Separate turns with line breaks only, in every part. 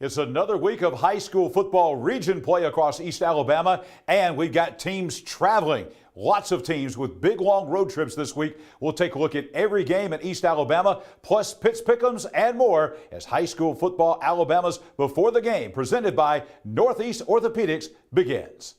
It's another week of high school football region play across East Alabama, and we've got teams traveling. Lots of teams with big, long road trips this week. We'll take a look at every game in East Alabama, plus Pitts Pick'ems and more as high school football Alabama's Before the Game, presented by Northeast Orthopedics, begins.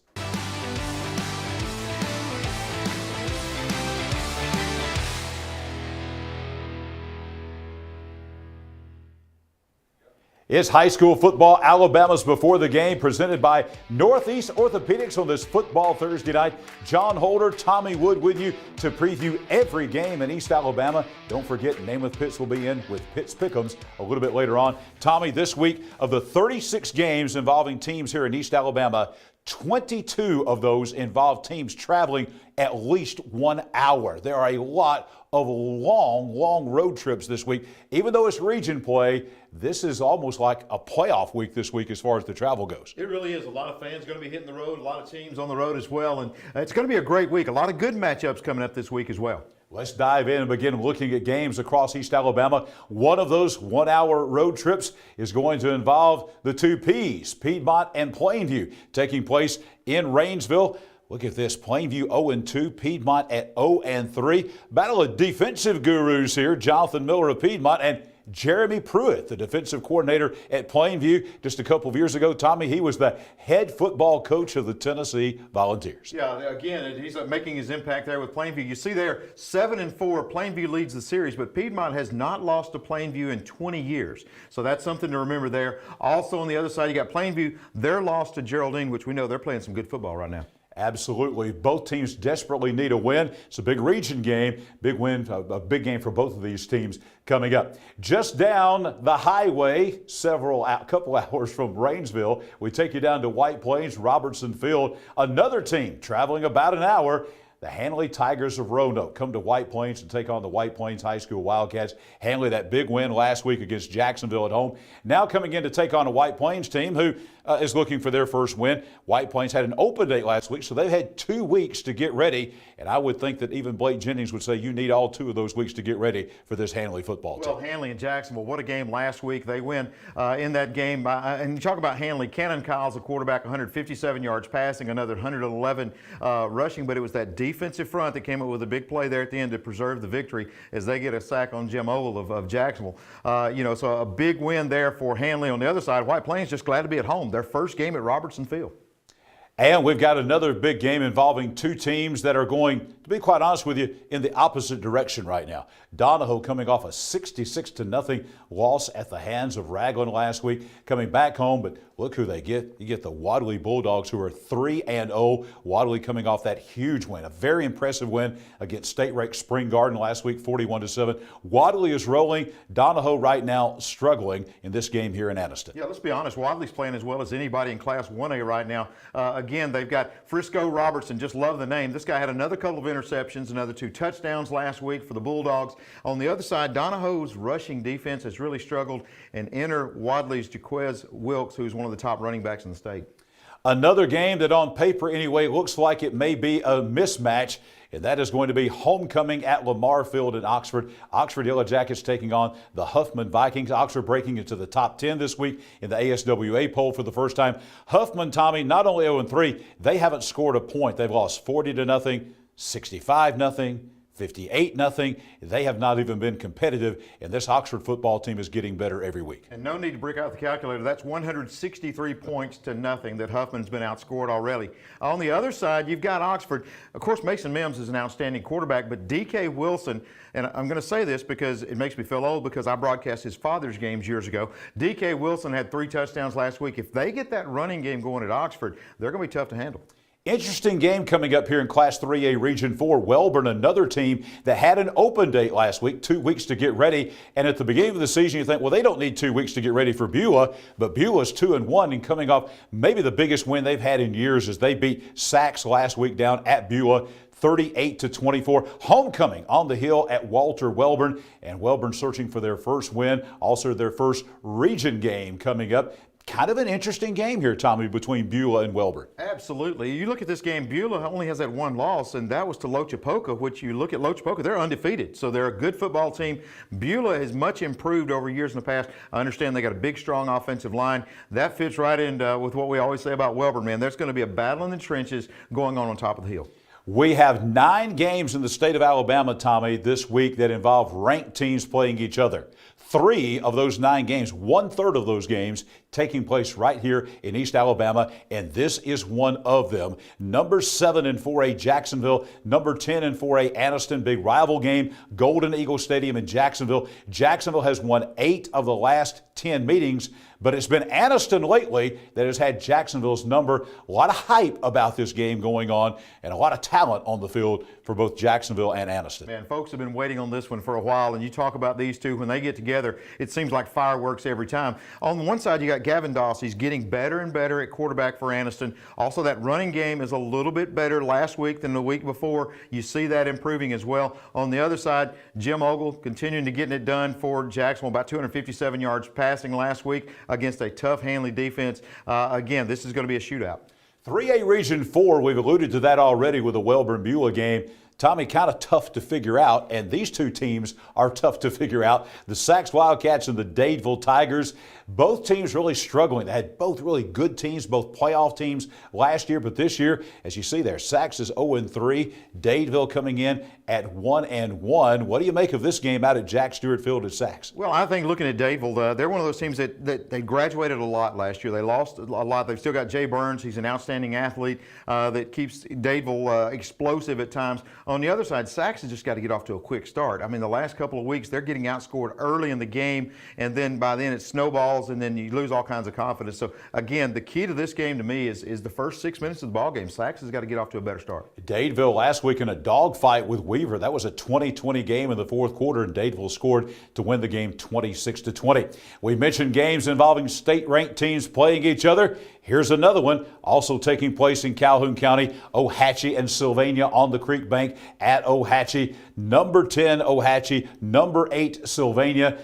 It's high school football Alabama's Before the Game, presented by Northeast Orthopedics on this football Thursday night. John Holder, Tommy Wood with you to preview every game in East Alabama. Don't forget, Namath Pitts will be in with Pitts Pick'ems a little bit later on. Tommy, this week of the 36 games involving teams here in East Alabama, 22 of those involve teams traveling at least 1 hour. There are a lot of long road trips this week. Even though it's region play, this is almost like a playoff week this week as far as the travel goes.
It really is. A lot of fans going to be hitting the road, a lot of teams on the road as well, and it's going to be a great week. A lot of good matchups coming up this week as well.
Let's dive in and begin looking at games across East Alabama. One of those 1 hour road trips is going to involve the two P's, Piedmont and Plainview, taking place in Rainsville. Look at this, Plainview 0-2, Piedmont at 0-3. Battle of defensive gurus here, Jonathan Miller of Piedmont and Jeremy Pruitt, the defensive coordinator at Plainview. Just a couple of years ago, Tommy, he was the head football coach of the Tennessee Volunteers.
Yeah, again, he's making his impact there with Plainview. You see there, 7-4, Plainview leads the series, but Piedmont has not lost to Plainview in 20 years. So that's something to remember there. Also on the other side, you got Plainview. They're lost to Geraldine, which we know they're playing some good football right now.
Absolutely. Both teams desperately need a win. It's a big region game, big win, a big game for both of these teams coming up. Just down the highway, couple hours from Rainsville, we take you down to White Plains, Robertson Field. Another team traveling about an hour. The Hanley Tigers of Roanoke come to White Plains to take on the White Plains High School Wildcats. Hanley, that big win last week against Jacksonville at home. Now coming in to take on a White Plains team who is looking for their first win. White Plains had an open date last week, so they've had 2 weeks to get ready. And I would think that even Blake Jennings would say you need all 2 of those weeks to get ready for this Hanley football team.
Well, Hanley and Jacksonville, what a game last week. They win in that game. And you talk about Hanley, Cannon Kyle's the quarterback, 157 yards passing, another 111 rushing, but it was that defensive front that came up with a big play there at the end to preserve the victory as they get a sack on Jim Owl of Jacksonville. So a big win there for Hanley. On the other side, White Plains just glad to be at home. Their first game at Robertson Field.
And we've got another big game involving 2 teams that are going, to be quite honest with you, in the opposite direction right now. Donahoe coming off a 66-0 loss at the hands of Raglan last week, coming back home, but look who they get. You get the Wadley Bulldogs, who are 3-0. Wadley coming off that huge win, a very impressive win against state-ranked Spring Garden last week, 41-7. Wadley is rolling. Donahoe right now struggling in this game here in Anniston.
Yeah, let's be honest. Wadley's playing as well as anybody in Class 1A right now. Again, they've got Frisco Robertson, just love the name. This guy had another couple of interceptions, another 2 touchdowns last week for the Bulldogs. On the other side, Donahoe's rushing defense has really struggled, and enter Wadley's Jaquez Wilkes, who's one of the top running backs in the state.
Another game that on paper anyway looks like it may be a mismatch, and that is going to be homecoming at Lamar Field in Oxford. Oxford Yellow Jackets taking on the Huffman Vikings. Oxford breaking into the top 10 this week in the ASWA poll for the first time. Huffman, Tommy, not only 0-3, they haven't scored a point. They've lost 40-0, 65-0. 58-0. They have not even been competitive, and this Oxford football team is getting better every week.
And no need to break out the calculator. That's 163 points to nothing that Huffman's been outscored already. On the other side, you've got Oxford. Of course, Mason Mims is an outstanding quarterback, but D.K. Wilson, and I'm going to say this because it makes me feel old because I broadcast his father's games years ago. D.K. Wilson had 3 touchdowns last week. If they get that running game going at Oxford, they're going to be tough to handle.
Interesting game coming up here in Class 3A Region 4. Welborn, another team that had an open date last week, 2 weeks to get ready. And at the beginning of the season, you think, well, they don't need 2 weeks to get ready for Beulah. But Beulah's 2-1 and coming off maybe the biggest win they've had in years as they beat Sachs last week down at Beulah. 38-24. Homecoming on the hill at Walter Welborn, and Welborn searching for their first win, also their first region game coming up. kind of an interesting game here, Tommy, between Beulah and Welborn.
Absolutely. You look at this game, Beulah only has that one loss, and that was to Lochapoka, which you look at Lochapoka, they're undefeated. So they're a good football team. Beulah has much improved over years in the past. I understand they got a big, strong offensive line. That fits right in with what we always say about Welborn, man. There's going to be a battle in the trenches going on top of the hill.
We have 9 games in the state of Alabama, Tommy, this week that involve ranked teams playing each other. 3 of those 9 games, 1/3 of those games, taking place right here in East Alabama, and this is one of them. Number 7 in 4A, Jacksonville. Number 10 in 4A, Anniston. Big rival game, Golden Eagle Stadium in Jacksonville. Jacksonville has won 8 of the last 10 meetings, but it's been Anniston lately that has had Jacksonville's number. A lot of hype about this game going on and a lot of talent on the field for both Jacksonville and Anniston.
Man, folks have been waiting on this one for a while, and you talk about these two, when they get together, it seems like fireworks every time. On the one side, you got Gavin Doss. He's getting better and better at quarterback for Anniston. Also, that running game is a little bit better last week than the week before. You see that improving as well. On the other side, Jim Ogle continuing to getting it done for Jacksonville, about 257 yards passing last week against a tough Hanley defense. Again, this is going to be a shootout.
3A Region 4, we've alluded to that already with the Welborn-Beulah game. Tommy, kind of tough to figure out, and these two teams are tough to figure out. The Sacs Wildcats and the Dadeville Tigers, both teams really struggling. They had both really good teams, both playoff teams last year, but this year, as you see there, Sacs is 0-3, Dadeville coming in at 1-1. What do you make of this game out at Jack Stewart Field at Sacs?
Well, I think looking at Dadeville, they're one of those teams that they graduated a lot last year. They lost a lot. They've still got Jay Burns. He's an outstanding athlete that keeps Dadeville explosive at times. On the other side, Sacs has just got to get off to a quick start. I mean, the last couple of weeks, they're getting outscored early in the game, and then by then it snowballs, and then you lose all kinds of confidence. So, again, the key to this game to me is the first 6 minutes of the ball game. Sacs has got to get off to a better start.
Dadeville last week in a dogfight with Weaver. That was a 20-20 game in the fourth quarter, and Dadeville scored to win the game 26-20. We mentioned games involving state-ranked teams playing each other. Here's another one also taking place in Calhoun County. Ohatchee and Sylvania on the Creek Bank at Ohatchee. Number 10 Ohatchee, number 8 Sylvania.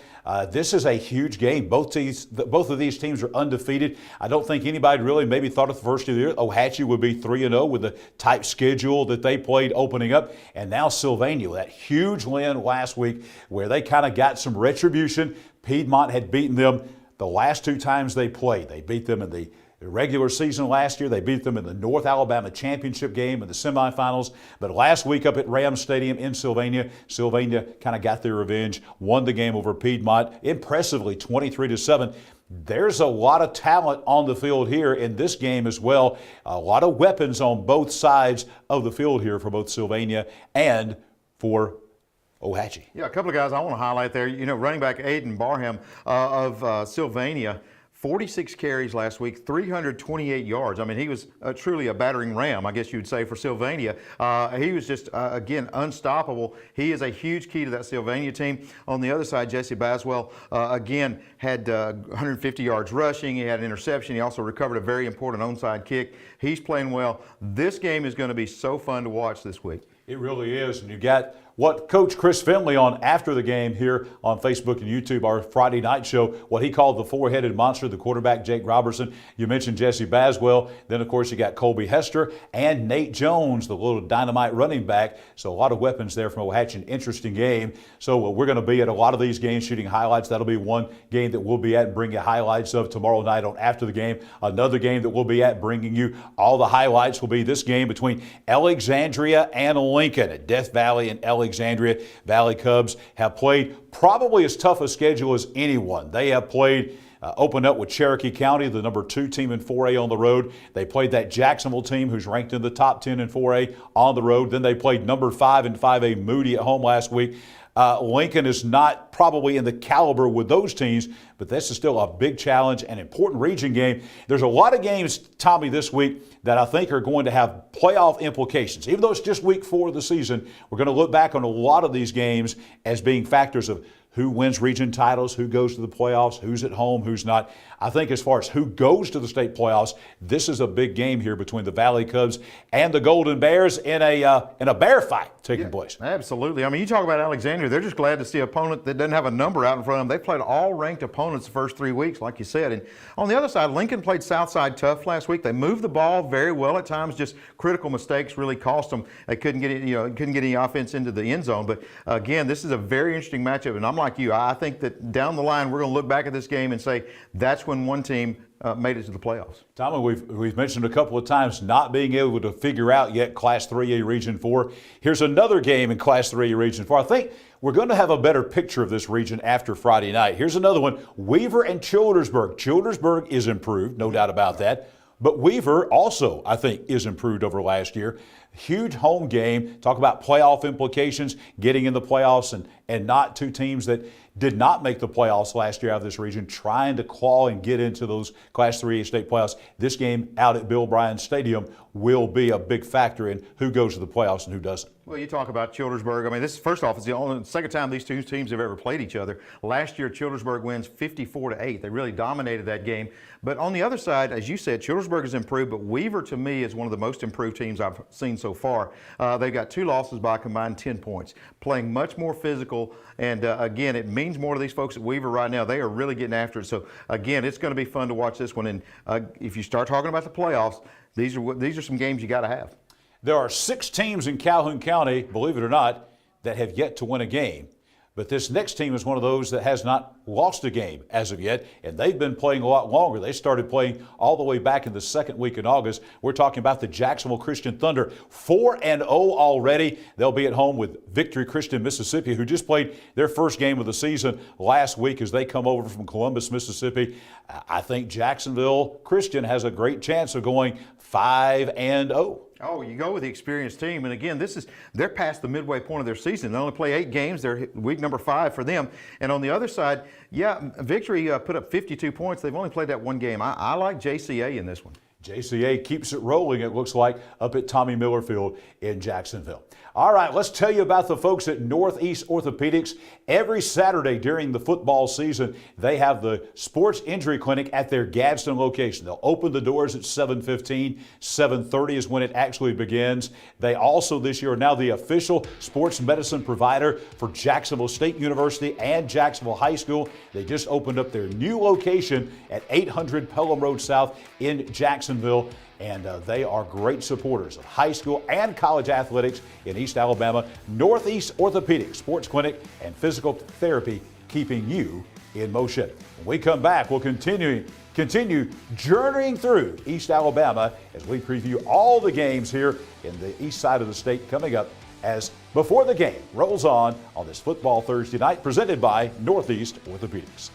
This is a huge game. Both of these teams are undefeated. I don't think anybody really maybe thought at the first of the year Ohatchee would be 3-0 with the type schedule that they played opening up. And now Sylvania, that huge win last week where they kind of got some retribution. Piedmont had beaten them the last 2 times they played. They beat them in the regular season last year. They beat them in the North Alabama championship game in the semifinals. But last week up at Rams Stadium in Sylvania, Sylvania kind of got their revenge, won the game over Piedmont impressively 23-7. There's a lot of talent on the field here in this game as well. A lot of weapons on both sides of the field here for both Sylvania and for Ohatchee.
Yeah, a couple of guys I want to highlight there. You know, running back Aiden Barham of Sylvania, 46 carries last week, 328 yards. I mean, he was truly a battering ram, I guess you would say, for Sylvania. He was just, again, unstoppable. He is a huge key to that Sylvania team. On the other side, Jesse Baswell, again, had 150 yards rushing. He had an interception. He also recovered a very important onside kick. He's playing well. This game is going to be so fun to watch this week.
It really is. And you got what Coach Chris Finley on after the game here on Facebook and YouTube, our Friday night show, what he called the four-headed monster, the quarterback Jake Robertson. You mentioned Jesse Baswell. Then, of course, you got Colby Hester and Nate Jones, the little dynamite running back. So a lot of weapons there from Ohatchee. An interesting game. So we're going to be at a lot of these games shooting highlights. That'll be one game that we'll be at and bring you highlights of tomorrow night on After the Game. Another game that we'll be at bringing you all the highlights will be this game between Alexandria and Lincoln at Death Valley and Alexandria. Valley Cubs have played probably as tough a schedule as anyone. They have played, opened up with Cherokee County, the number 2 team in 4A on the road. They played that Jacksonville team who's ranked in the top 10 in 4A on the road. Then they played number 5 in 5A Moody at home last week. Lincoln is not probably in the caliber with those teams, but this is still a big challenge, an important region game. There's a lot of games, Tommy, this week that I think are going to have playoff implications. Even though it's just week 4 of the season, we're going to look back on a lot of these games as being factors of who wins region titles, who goes to the playoffs, who's at home, who's not. I think as far as who goes to the state playoffs, this is a big game here between the Valley Cubs and the Golden Bears in a bear fight taking place.
Absolutely. I mean, you talk about Alexandria, they're just glad to see an opponent that doesn't have a number out in front of them. They played all ranked opponents the first 3 weeks, like you said. And on the other side, Lincoln played Southside tough last week. They moved the ball very well at times, just critical mistakes really cost them. They couldn't get any offense into the end zone. But again, this is a very interesting matchup. And I'm like you, I think that down the line, we're going to look back at this game and say that's when one team made it to the playoffs.
Tommy, we've mentioned a couple of times not being able to figure out yet Class 3A Region 4. Here's another game in Class 3A Region 4. I think we're going to have a better picture of this region after Friday night. Here's another one, Weaver and Childersburg. Childersburg is improved, no doubt about that. But Weaver also, I think, is improved over last year. Huge home game. Talk about playoff implications, getting in the playoffs and not two teams that did not make the playoffs last year out of this region, trying to claw and get into those Class 3A state playoffs. This game out at Bill Bryan Stadium will be a big factor in who goes to the playoffs and who doesn't.
Well, you talk about Childersburg. I mean, this first off, it's the second time these two teams have ever played each other. Last year, Childersburg wins 54-8. They really dominated that game. But on the other side, as you said, Childersburg has improved, but Weaver, to me, is one of the most improved teams I've seen so far. They've got 2 losses by a combined 10 points, playing much more physical. And again, it means more to these folks at Weaver right now. They are really getting after it. So again, it's going to be fun to watch this one. And if you start talking about the playoffs, these are some games you got to have.
There are 6 teams in Calhoun County, believe it or not, that have yet to win a game. But this next team is one of those that has not lost a game as of yet, and they've been playing a lot longer. They started playing all the way back in the second week in August. We're talking about the Jacksonville Christian Thunder, 4-0 already. They'll be at home with Victory Christian Mississippi, who just played their first game of the season last week as they come over from Columbus, Mississippi. I think Jacksonville Christian has a great chance of going 5-0.
Oh, you go with the experienced team. And again, they're past the midway point of their season. They only play 8 games. They're week number 5 for them. And on the other side, Victory put up 52 points. They've only played that one game. I like JCA in this one.
JCA keeps it rolling, it looks like, up at Tommy Miller Field in Jacksonville. All right, let's tell you about the folks at Northeast Orthopedics. Every Saturday during the football season, they have the Sports Injury Clinic at their Gadsden location. They'll open the doors at 7:15. 7:30 is when it actually begins. They also this year are now the official sports medicine provider for Jacksonville State University and Jacksonville High School. They just opened up their new location at 800 Pelham Road South in Jacksonville. And they are great supporters of high school and college athletics in East Alabama. Northeast Orthopedics, Sports Clinic, and Physical Therapy, keeping you in motion. When we come back, we'll continue journeying through East Alabama as we preview all the games here in the east side of the state coming up as Before the Game rolls on this Football Thursday night, presented by Northeast Orthopedics.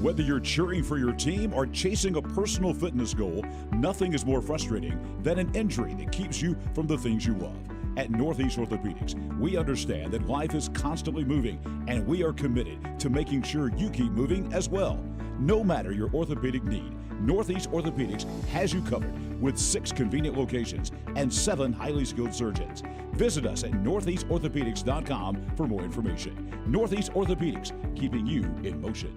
Whether you're cheering for your team or chasing a personal fitness goal, nothing is more frustrating than an injury that keeps you from the things you love. At Northeast Orthopedics, we understand that life is constantly moving, and we are committed to making sure you keep moving as well. No matter your orthopedic need, Northeast Orthopedics has you covered with 6 convenient locations and 7 highly skilled surgeons. Visit us at northeastorthopedics.com for more information. Northeast Orthopedics, keeping you in motion.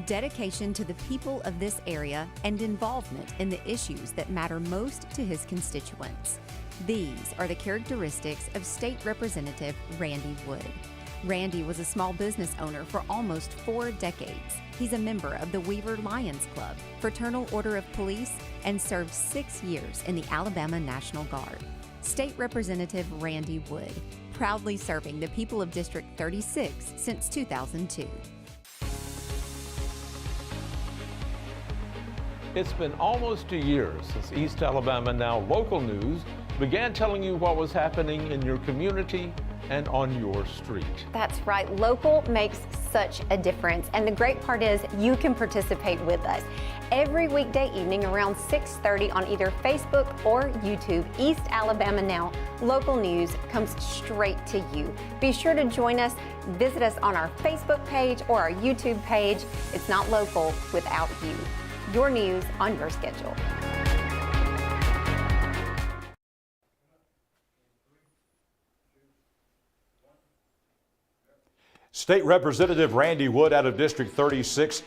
Dedication to the people of this area and involvement in the issues that matter most to his constituents. These are the characteristics of State Representative Randy Wood. Randy was a small business owner for almost 4 decades. He's a member of the Weaver Lions Club, Fraternal Order of Police, and served 6 years in the Alabama National Guard. State Representative Randy Wood, proudly serving the people of District 36 since 2002.
It's been almost a year since East Alabama Now Local News began telling you what was happening in your community and on your street.
That's right. Local makes such a difference. And the great part is you can participate with us. Every weekday evening around 6:30 on either Facebook or YouTube, East Alabama Now, local news comes straight to you. Be sure to join us. Visit us on our Facebook page or our YouTube page. It's not local without you. Your news on your schedule.
State Representative Randy Wood out of District 36.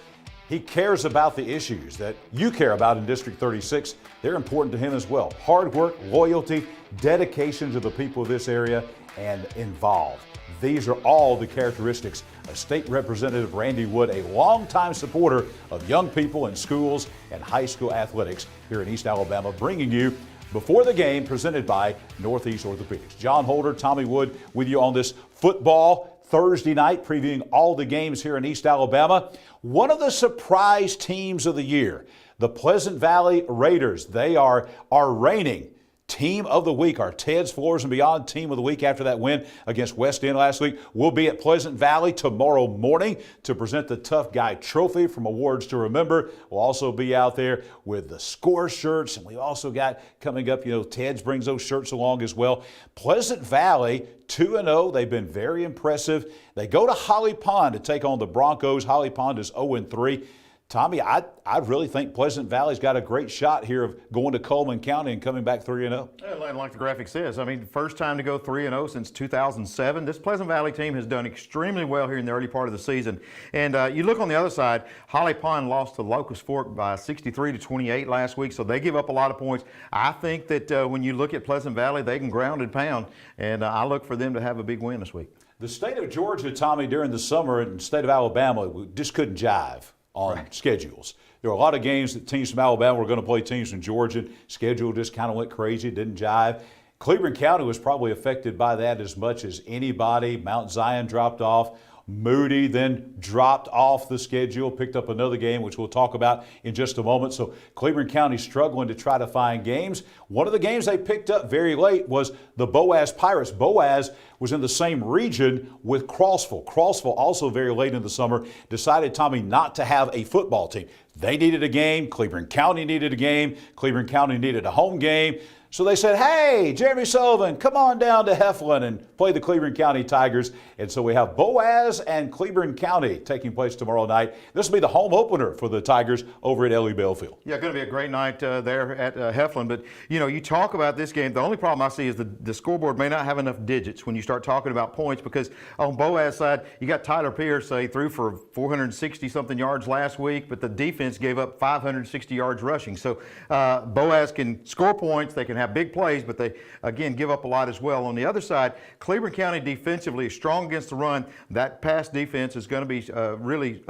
He cares about the issues that you care about in District 36. They're important to him as well. Hard work, loyalty, dedication to the people of this area, and involved. These are all the characteristics of State Representative Randy Wood, a longtime supporter of young people in schools and high school athletics here in East Alabama, bringing you Before the Game, presented by Northeast Orthopedics. John Holder, Tommy Wood with you on this football Thursday night, previewing all the games here in East Alabama. One of the surprise teams of the year, the Pleasant Valley Raiders. They are our reigning Team of the Week, our Ted's Floors and Beyond Team of the Week after that win against West End last week. We'll be at Pleasant Valley tomorrow morning to present the Tough Guy Trophy from Awards to Remember. We'll also be out there with the score shirts, and we've also got coming up, Ted's brings those shirts along as well. Pleasant Valley 2-0. They've been very impressive. They go to Holly Pond to take on the Broncos. Holly Pond is 0-3. Tommy, I really think Pleasant Valley's got a great shot here of going to Coleman County and coming back 3-0.
And like the graphic says, first time to go 3-0 since 2007. This Pleasant Valley team has done extremely well here in the early part of the season. And you look on the other side, Holly Pond lost to Locust Fork by 63-28 last week, so they give up a lot of points. I think that when you look at Pleasant Valley, they can ground and pound, and I look for them to have a big win this week.
The state of Georgia, Tommy, during the summer, and the state of Alabama, we just couldn't jive on schedules. There were a lot of games that teams from Alabama were going to play teams from Georgia. Schedule just kind of went crazy, didn't jive. Cleveland County was probably affected by that as much as anybody. Mount Zion dropped off. Moody then dropped off the schedule, picked up another game, which we'll talk about in just a moment. So Cleveland County struggling to try to find games. One of the games they picked up very late was the Boaz Pirates. Boaz was in the same region with Crossville. Crossville also very late in the summer decided, Tommy, not to have a football team. They needed a game. Cleveland County needed a game. Cleveland County needed a home game. So they said, hey, Jeremy Sullivan, come on down to Heflin and play the Cleveland County Tigers. And so we have Boaz and Cleveland County taking place tomorrow night. This will be the home opener for the Tigers over at Ellie Bell Field. Yeah,
going to be a great night there at Heflin. But, you talk about this game. The only problem I see is the scoreboard may not have enough digits when you start talking about points, because on Boaz's side, you got Tyler Pierce, he threw for 460-something yards last week, but the defense gave up 560 yards rushing. So Boaz can score points. They can have big plays, but they, again, give up a lot as well. On the other side, Cleveland County defensively is strong against the run. That pass defense is going to be really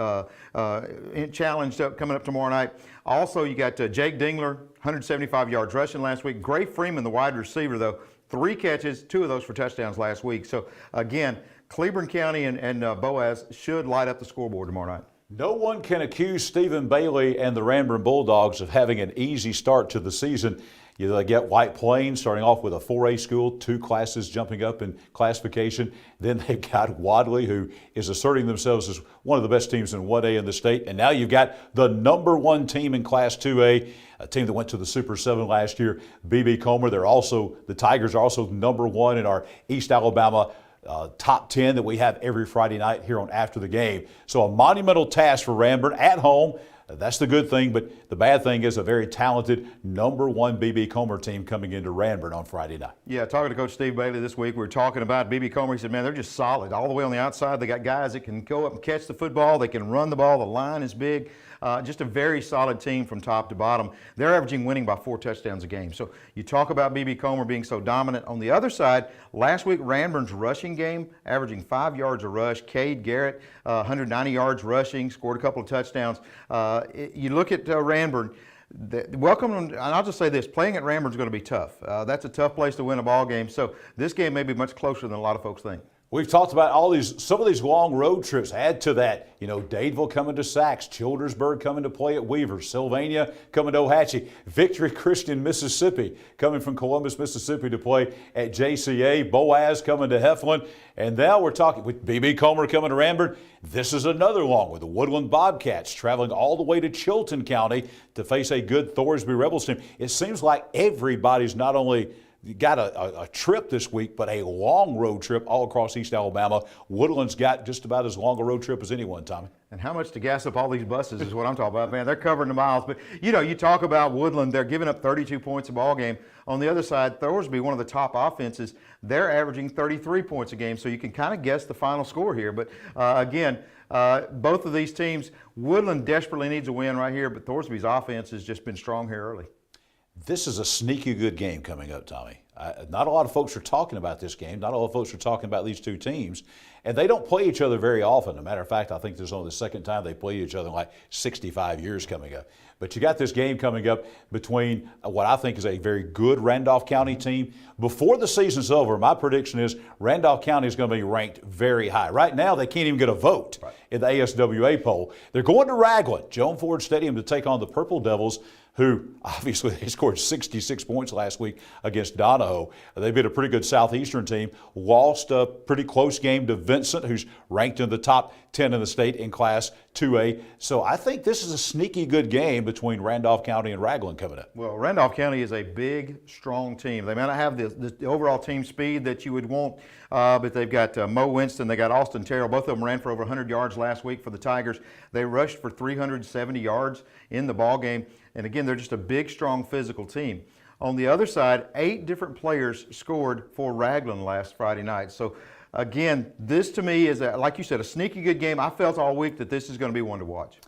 challenged coming up tomorrow night. Also, you got Jake Dingler, 175 yards rushing last week. Gray Freeman, the wide receiver, though, 3 catches, 2 of those for touchdowns last week. So, again, Cleveland County and Boaz should light up the scoreboard tomorrow night.
No one can accuse Stephen Bailey and the Ranburn Bulldogs of having an easy start to the season. They get White Plains starting off with a 4A school, 2 classes jumping up in classification. Then they've got Wadley, who is asserting themselves as one of the best teams in 1A in the state. And now you've got the #1 team in Class 2A, a team that went to the Super 7 last year, BB Comer. The Tigers are also #1 in our East Alabama top 10 that we have every Friday night here on After the Game. So a monumental task for Ranburn at home. That's the good thing, but the bad thing is a very talented #1 BB Comer team coming into Ranburn on Friday night.
Yeah, talking to Coach Steve Bailey this week, we were talking about BB Comer. He said, man, they're just solid all the way on the outside. They got guys that can go up and catch the football. They can run the ball. The line is big. Just a very solid team from top to bottom. They're averaging winning by 4 touchdowns a game. So you talk about BB Comer being so dominant. On the other side, last week, Ranburn's rushing game, averaging 5 yards a rush. Cade Garrett, 190 yards rushing, scored a couple of touchdowns. You look at Ranburn, welcome, and I'll just say this, playing at Ranburn is going to be tough. That's a tough place to win a ball game. So this game may be much closer than a lot of folks think.
We've talked about some of these long road trips. Add to that, Dadeville coming to Sachs, Childersburg coming to play at Weaver, Sylvania coming to Ohatchee, Victory Christian, Mississippi coming from Columbus, Mississippi to play at JCA, Boaz coming to Heflin, and now we're talking with B.B. Comer coming to Ranburne. This is another long with the Woodland Bobcats traveling all the way to Chilton County to face a good Thorsby Rebels team. It seems like everybody's not only got a trip this week, but a long road trip all across East Alabama. Woodland's got just about as long a road trip as anyone, Tommy.
And how much to gas up all these buses is what I'm talking about, man. They're covering the miles. But, you talk about Woodland, they're giving up 32 points a ball game. On the other side, Thorsby, one of the top offenses, they're averaging 33 points a game. So you can kind of guess the final score here. But, again, both of these teams, Woodland desperately needs a win right here, but Thorsby's offense has just been strong here early.
This is a sneaky good game coming up, Tommy. Not a lot of folks are talking about this game. Not a lot of folks are talking about these two teams. And they don't play each other very often. As a matter of fact, I think this is only the second time they play each other in like 65 years coming up. But you got this game coming up between what I think is a very good Randolph County team. Before the season's over, my prediction is Randolph County is going to be ranked very high. Right now, they can't even get a vote in the ASWA poll. They're going to Raglan, Joan Ford Stadium, to take on the Purple Devils, who obviously they scored 66 points last week against Donahoe. They beat a pretty good Southeastern team, lost a pretty close game to Vincent, who's ranked in the top 10 in the state in Class 2A. So I think this is a sneaky good game between Randolph County and Raglan coming up.
Well, Randolph County is a big, strong team. They may not have the overall team speed that you would want, but they've got Mo Winston, they got Austin Terrell. Both of them ran for over 100 yards last week for the Tigers. They rushed for 370 yards in the ball game. And again, they're just a big, strong, physical team. On the other side, 8 different players scored for Raglan last Friday night. So again, this to me is, like you said, a sneaky good game. I felt all week that this is going to be one to watch.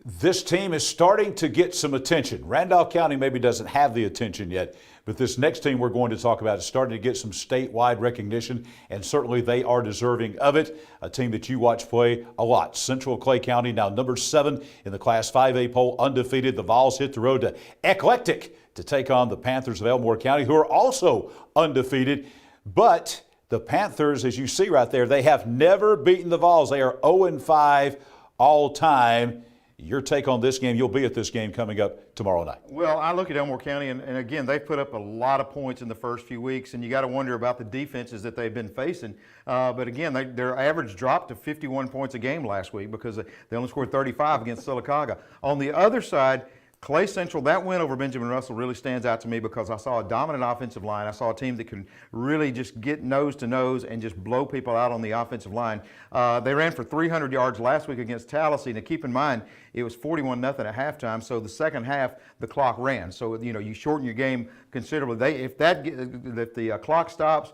This team is starting to get some attention. Randolph County maybe doesn't have the attention yet, but this next team we're going to talk about is starting to get some statewide recognition, and certainly they are deserving of it. A team that you watch play a lot. Central Clay County, now number 7 in the Class 5A poll, undefeated. The Vols hit the road to Eclectic to take on the Panthers of Elmore County, who are also undefeated. But the Panthers, as you see right there, they have never beaten the Vols. They are 0-5 all time. Your take on this game, you'll be at this game coming up tomorrow night.
Well, I look at Elmore County, and again, they've put up a lot of points in the first few weeks, and you got to wonder about the defenses that they've been facing. But again, their average dropped to 51 points a game last week because they only scored 35 against Sylacauga. On the other side, Clay Central, that win over Benjamin Russell really stands out to me because I saw a dominant offensive line. I saw a team that can really just get nose to nose and just blow people out on the offensive line. They ran for 300 yards last week against Tallahassee. Now keep in mind, it was 41-0 at halftime, so the second half, the clock ran. So, you shorten your game considerably. If the clock stops,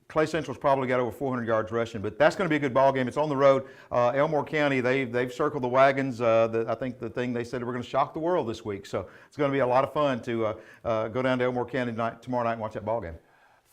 Clay Central's probably got over 400 yards rushing, but that's going to be a good ball game. It's on the road. Elmore County, they've circled the wagons. I think the thing they said we're going to shock the world this week. So it's going to be a lot of fun to go down to Elmore County tomorrow night and watch that ball game.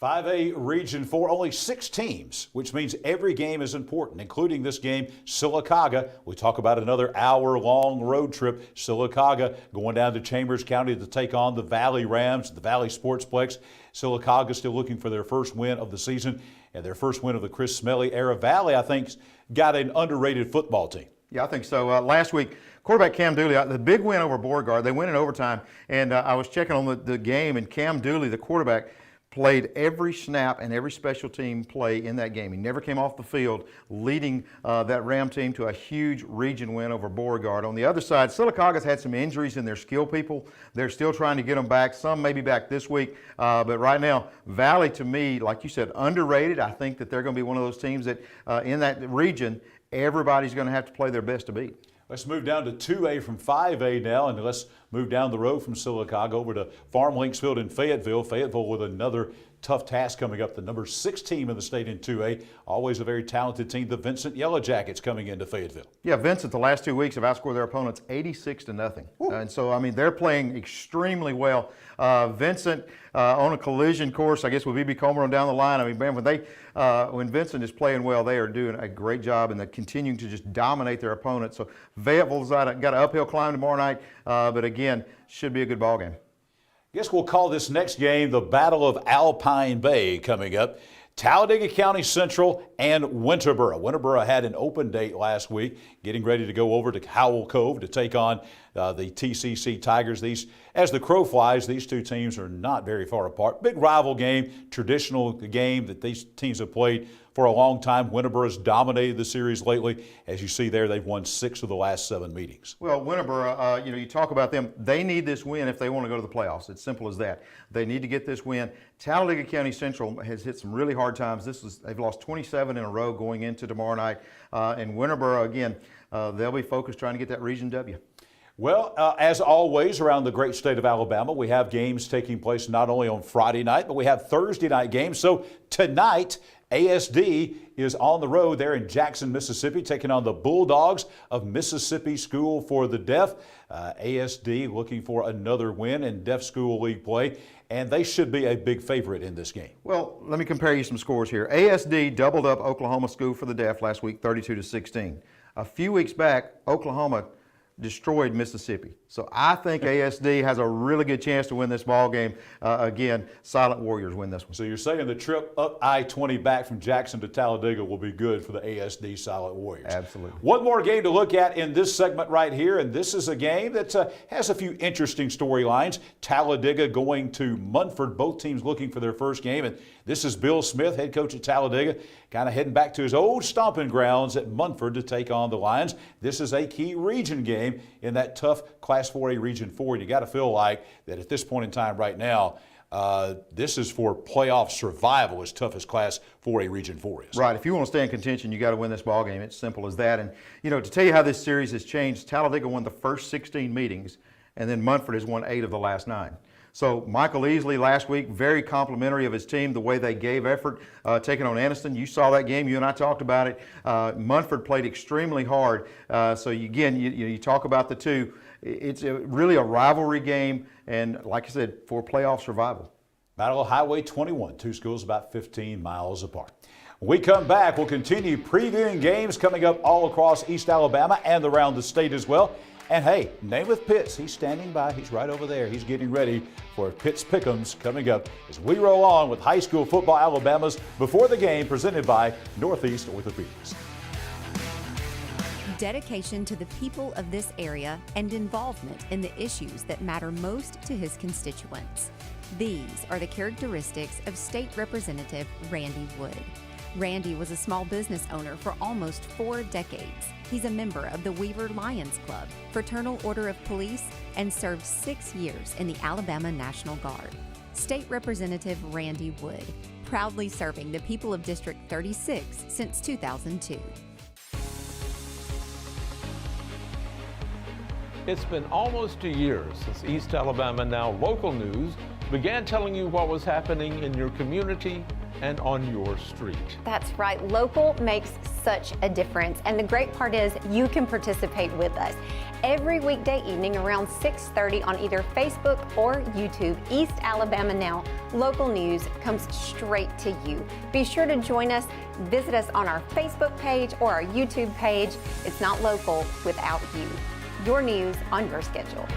5A Region 4, only 6 teams, which means every game is important, including this game, Sylacauga. We talk about another hour-long road trip. Sylacauga going down to Chambers County to take on the Valley Rams, the Valley Sportsplex. Sylacauga still looking for their first win of the season and their first win of the Chris Smelly era. Valley, I think, got an underrated football team.
Yeah, I think so. Last week, quarterback Cam Dooley, the big win over Beauregard, they win in overtime, and I was checking on the game, and Cam Dooley, the quarterback, played every snap and every special team play in that game. He never came off the field, leading that Ram team to a huge region win over Beauregard. On the other side, Sylacauga's had some injuries in their skill people. They're still trying to get them back. Some may be back this week, but right now, Valley, to me, like you said, underrated. I think that they're going to be one of those teams that in that region, everybody's going to have to play their best to beat.
Let's move down to 2A from 5A now, and let's move down the road from Sylacauga over to Farm Links Field in Fayetteville. Fayetteville with another tough task coming up. The number 6 team in the state in 2A, always a very talented team. The Vincent Yellow Jackets coming into Fayetteville.
Yeah, Vincent, the last 2 weeks have outscored their opponents 86-0. And so, I mean, they're playing extremely well. Vincent on a collision course, I guess, with B.B. Comer on down the line. I mean, man, when Vincent is playing well, they are doing a great job, and they're continuing to just dominate their opponents. So Fayetteville's got an uphill climb tomorrow night, but again, should be a good ball game.
I guess we'll call this next game the Battle of Alpine Bay coming up. Talladega County Central and Winterboro. Winterboro had an open date last week, getting ready to go over to Howell Cove to take on the TCC Tigers. As the crow flies, these two teams are not very far apart. Big rival game, traditional game that these teams have played for a long time. Winterboro has dominated the series lately. As you see there, they've won 6 of the last 7 meetings.
Well, Winterboro, you talk about them. They need this win if they want to go to the playoffs. It's simple as that. They need to get this win. Talladega County Central has hit some really hard times. They've lost 27 in a row going into tomorrow night. And Winterboro, again, they'll be focused trying to get that Region W.
Well, as always, around the great state of Alabama, we have games taking place not only on Friday night, but we have Thursday night games. So tonight, ASD is on the road there in Jackson, Mississippi, taking on the Bulldogs of Mississippi School for the Deaf. ASD looking for another win in Deaf School League play, and they should be a big favorite in this game.
Well, let me compare you some scores here. ASD doubled up Oklahoma School for the Deaf last week, 32-16. A few weeks back, Oklahoma destroyed Mississippi. So I think ASD has a really good chance to win this ball game. Again, Silent Warriors win this one.
So you're saying the trip up I-20 back from Jackson to Talladega will be good for the ASD Silent Warriors.
Absolutely.
One more game to look at in this segment right here, and this is a game that has a few interesting storylines. Talladega going to Munford, both teams looking for their first game, and this is Bill Smith, head coach at Talladega, kind of heading back to his old stomping grounds at Munford to take on the Lions. This is a key region game in that tough Class 4A Region 4. You got to feel like that at this point in time right now, this is for playoff survival as tough as Class 4A Region 4 is.
Right. If you want to stay in contention, you got to win this ball game. It's simple as that. And, to tell you how this series has changed, Talladega won the first 16 meetings, and then Munford has won 8 of the last 9. So Michael Easley last week, very complimentary of his team, the way they gave effort, taking on Anniston. You saw that game. You and I talked about it. Munford played extremely hard. You talk about the two. It's really a rivalry game, and like I said, for playoff survival.
Battle of Highway 21, two schools about 15 miles apart. When we come back, we'll continue previewing games coming up all across East Alabama and around the state as well. And hey, Namath Pitts, he's standing by. He's right over there. He's getting ready for Pitts Pick'ems coming up as we roll on with high school football Alabama's Before the Game, presented by Northeast Orthopedics.
Dedication to the people of this area and involvement in the issues that matter most to his constituents. These are the characteristics of State Representative Randy Wood. Randy was a small business owner for almost 4 decades. He's a member of the Weaver Lions Club, Fraternal Order of Police, and served 6 years in the Alabama National Guard. State Representative Randy Wood, proudly serving the people of District 36 since 2002.
It's been almost a year since East Alabama Now Local News began telling you what was happening in your community and on your street.
That's right. Local makes such a difference. And the great part is you can participate with us. Every weekday evening around 6:30 on either Facebook or YouTube, East Alabama Now Local News comes straight to you. Be sure to join us. Visit us on our Facebook page or our YouTube page. It's not local without you. Your news on your schedule.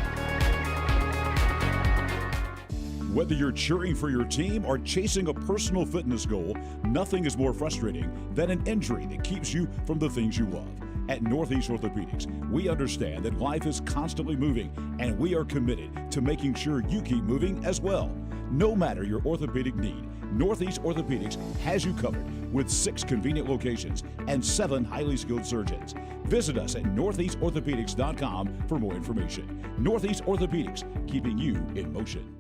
Whether you're cheering for your team or chasing a personal fitness goal, nothing is more frustrating than an injury that keeps you from the things you love. At Northeast Orthopedics, we understand that life is constantly moving, and we are committed to making sure you keep moving as well. No matter your orthopedic need, Northeast Orthopedics has you covered with 6 convenient locations and 7 highly skilled surgeons. Visit us at northeastorthopedics.com for more information. Northeast Orthopedics, keeping you in motion.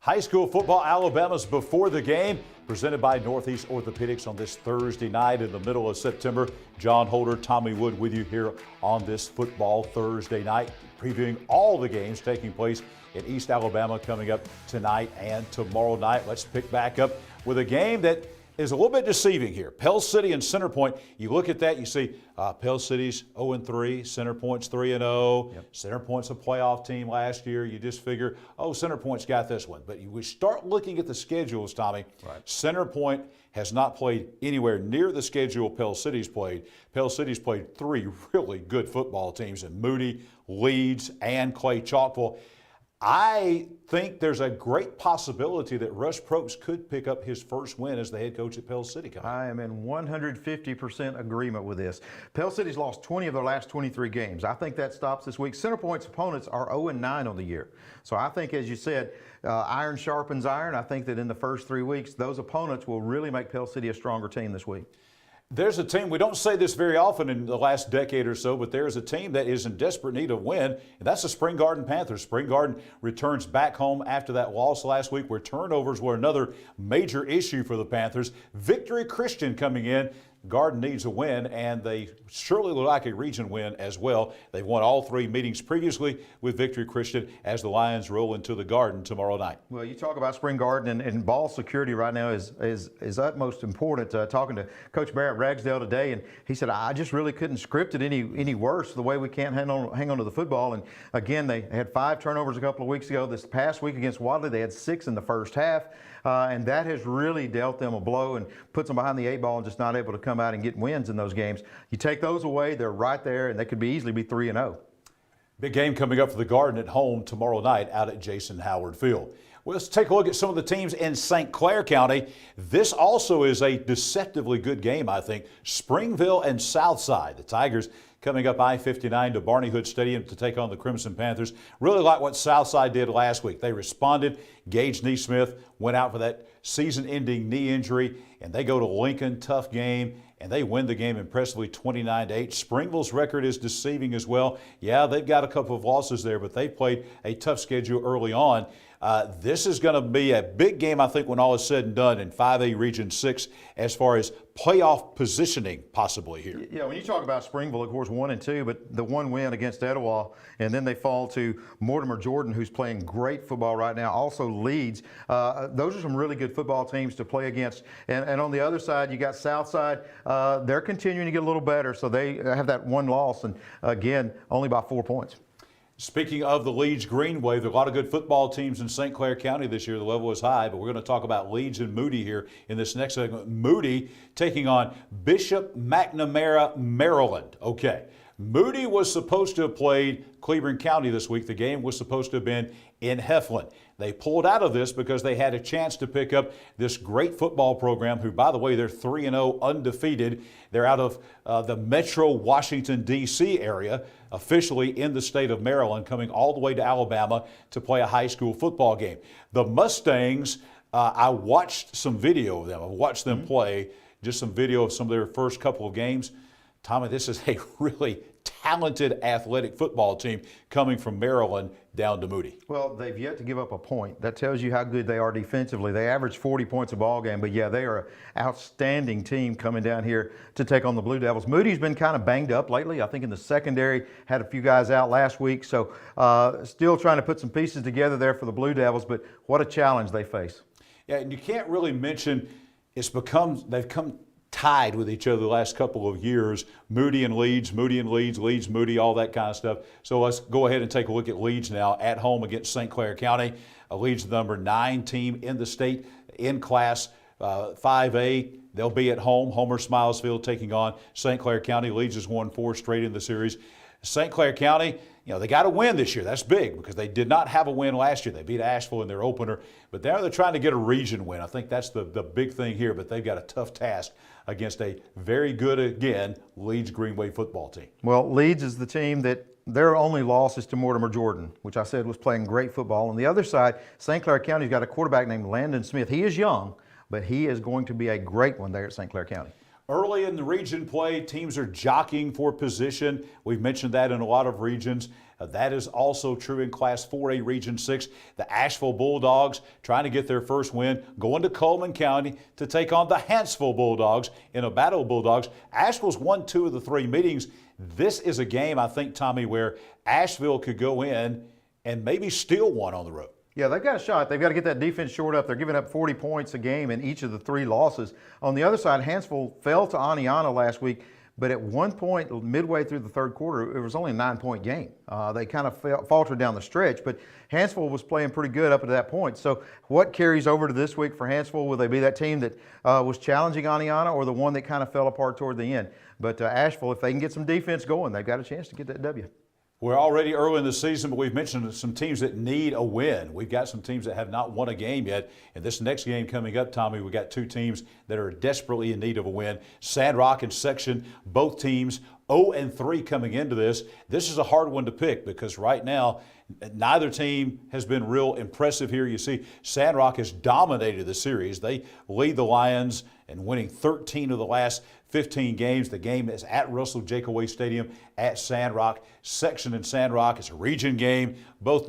High school football, Alabama's before the game, presented by Northeast Orthopedics on this Thursday night in the middle of September. John Holder, Tommy Wood with you here on this football Thursday night, previewing all the games taking place in East Alabama coming up tonight and tomorrow night. Let's pick back up with a game that is a little bit deceiving here. Pell City and Center Point. You look at that, you see Pell City's 0-3, Center Point's 3-0. Yep. Center Point's a playoff team last year. You just figure, oh, Center Point's got this one. But we start looking at the schedules, Tommy. Right. Center Point has not played anywhere near the schedule Pell City's played. Pell City's played three really good football teams in Moody, Leeds, and Clay Chalkville. I think there's a great possibility that Russ Probst could pick up his first win as the head coach at Pell City.
I am in 150% agreement with this. Pell City's lost 20 of their last 23 games. I think that stops this week. Center Point's opponents are 0-9 on the year. So I think, as you said, iron sharpens iron. I think that in the first 3 weeks, those opponents will really make Pell City a stronger team this week.
There's a team, we don't say this very often in the last decade or so, but there's a team that is in desperate need of win, and that's the Spring Garden Panthers. Spring Garden returns back home after that loss last week where turnovers were another major issue for the Panthers. Victory Christian coming in. Garden needs a win, and they surely look like a region win as well. They've won all three meetings previously with Victory Christian as the Lions roll into the Garden tomorrow night.
Well, you talk about Spring Garden, and ball security right now is utmost important. Talking to Coach Barrett Ragsdale today, and he said, I just really couldn't script it any worse, the way we can't hang on to the football. And again, they had 5 turnovers a couple of weeks ago. This past week against Wadley, they had 6 in the first half. And that has really dealt them a blow and puts them behind the 8 ball and just not able to come out and get wins in those games. You take those away, they're right there, and they could easily be 3-0.
Big game coming up for the Garden at home tomorrow night out at Jason Howard Field. Well, let's take a look at some of the teams in St. Clair County. This also is a deceptively good game, I think. Springville and Southside. The Tigers coming up I-59 to Barney Hood Stadium to take on the Crimson Panthers. Really like what Southside did last week. They responded. Gage Neesmith went out for that season-ending knee injury, and they go to Lincoln, tough game, and they win the game impressively 29-8. Springville's record is deceiving as well. Yeah, they've got a couple of losses there, but they played a tough schedule early on. This is going to be a big game, I think, when all is said and done in 5A Region 6 as far as playoff positioning possibly here. Yeah,
when you talk about Springville, of course, 1-2, but the one win against Etowah, and then they fall to Mortimer Jordan, who's playing great football right now, also Leeds. Those are some really good football teams to play against. And on the other side, you got Southside. They're continuing to get a little better, so they have that one loss, and again, only by 4 points.
Speaking of the Leeds Greenway, there are a lot of good football teams in St. Clair County this year. The level is high, but we're going to talk about Leeds and Moody here in this next segment. Moody taking on Bishop McNamara, Maryland. Okay, Moody was supposed to have played Cleburne County this week. The game was supposed to have been in Heflin. They pulled out of this because they had a chance to pick up this great football program who, by the way, they're 3-0 undefeated. They're out of the Metro Washington, D.C. area, officially in the state of Maryland, coming all the way to Alabama to play a high school football game. The Mustangs, I watched some video of them. I watched them play, just some video of some of their first couple of games. Tommy, this is a really talented athletic football team coming from Maryland down to Moody.
Well, they've yet to give up a point. That tells you how good they are defensively. They average 40 points a ball game, but yeah, they are an outstanding team coming down here to take on the Blue Devils. Moody's been kind of banged up lately. I think in the secondary, had a few guys out last week, so still trying to put some pieces together there for the Blue Devils, but what a challenge they face.
Yeah, and you can't really mention they've come tied with each other the last couple of years. Moody and Leeds, Leeds, Moody, all that kind of stuff. So let's go ahead and take a look at Leeds now at home against St. Clair County. Leeds, the number 9 team in the state in Class 5A. They'll be at home. Homer Smilesfield taking on St. Clair County. Leeds has won 4 straight in the series. St. Clair County, they got a win this year. That's big because they did not have a win last year. They beat Asheville in their opener, but now they're trying to get a region win. I think that's the big thing here, but they've got a tough task against a very good, again, Leeds Greenway football team.
Well, Leeds is the team that their only loss is to Mortimer Jordan, which I said was playing great football. On the other side, St. Clair County's got a quarterback named Landon Smith. He is young, but he is going to be a great one there at St. Clair County.
Early in the region play, teams are jockeying for position. We've mentioned that in a lot of regions. That is also true in Class 4A Region 6. The Asheville Bulldogs trying to get their first win, going to Coleman County to take on the Huntsville Bulldogs in a battle of Bulldogs. Asheville's won 2 of the 3 meetings. This is a game, I think, Tommy, where Asheville could go in and maybe steal one on the road.
Yeah, they've got a shot. They've got to get that defense shored up. They're giving up 40 points a game in each of the 3 losses. On the other side, Huntsville fell to Aniana last week, but at one point, midway through the 3rd quarter, it was only a 9-point game. They kind of faltered down the stretch, but Huntsville was playing pretty good up to that point. So what carries over to this week for Huntsville? Will they be that team that was challenging Aniana, or the one that kind of fell apart toward the end? But Asheville, if they can get some defense going, they've got a chance to get that W.
We're already early in the season, but we've mentioned some teams that need a win. We've got some teams that have not won a game yet. And this next game coming up, Tommy, we've got 2 teams that are desperately in need of a win. Sandrock and Section, both teams 0-3 coming into this. This is a hard one to pick because right now, neither team has been real impressive here. You see, Sandrock has dominated the series. They lead the Lions and winning 13 of the last 15 games. The game is at Russell Jacobway Stadium at Sandrock. Section and Sandrock, it's a region game. Both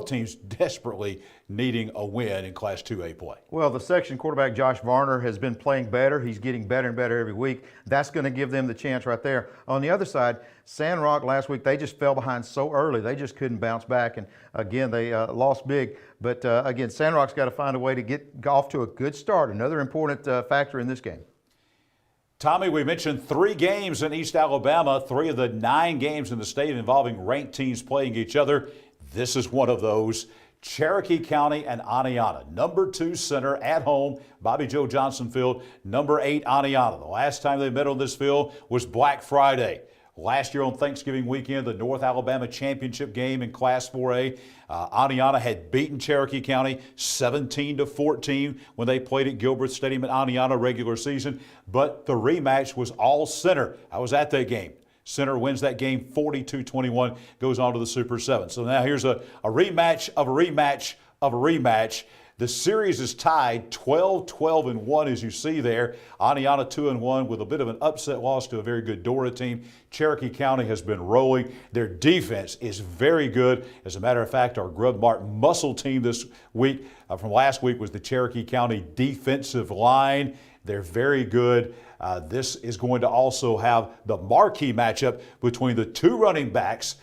teams desperately needing a win in Class 2A play.
Well, the Section quarterback Josh Varner has been playing better. He's getting better and better every week. That's going to give them the chance right there. On the other side, Sandrock last week, they just fell behind so early. They just couldn't bounce back. And again, they lost big. But again, Sandrock's got to find a way to get off to a good start. Another important factor in this game.
Tommy, we mentioned 3 games in East Alabama, 3 of the 9 games in the state involving ranked teams playing each other. This is one of those. Cherokee County and Aniana. Number 2 center at home, Bobby Joe Johnson Field. Number 8, Aniana. The last time they met on this field was Black Friday. Last year on Thanksgiving weekend, the North Alabama Championship game in Class 4A. Aniana had beaten Cherokee County 17-14 when they played at Gilbert Stadium at Aniana regular season. But the rematch was all center. I was at that game. Center wins that game 42-21, goes on to the Super 7. So now here's a rematch of a rematch of a rematch. The series is tied 12-12-1 as you see there. Aniana 2-1 with a bit of an upset loss to a very good Dora team. Cherokee County has been rolling. Their defense is very good. As a matter of fact, our Grub Mart muscle team this week from last week was the Cherokee County defensive line. They're very good. This is going to also have the marquee matchup between the 2 running backs,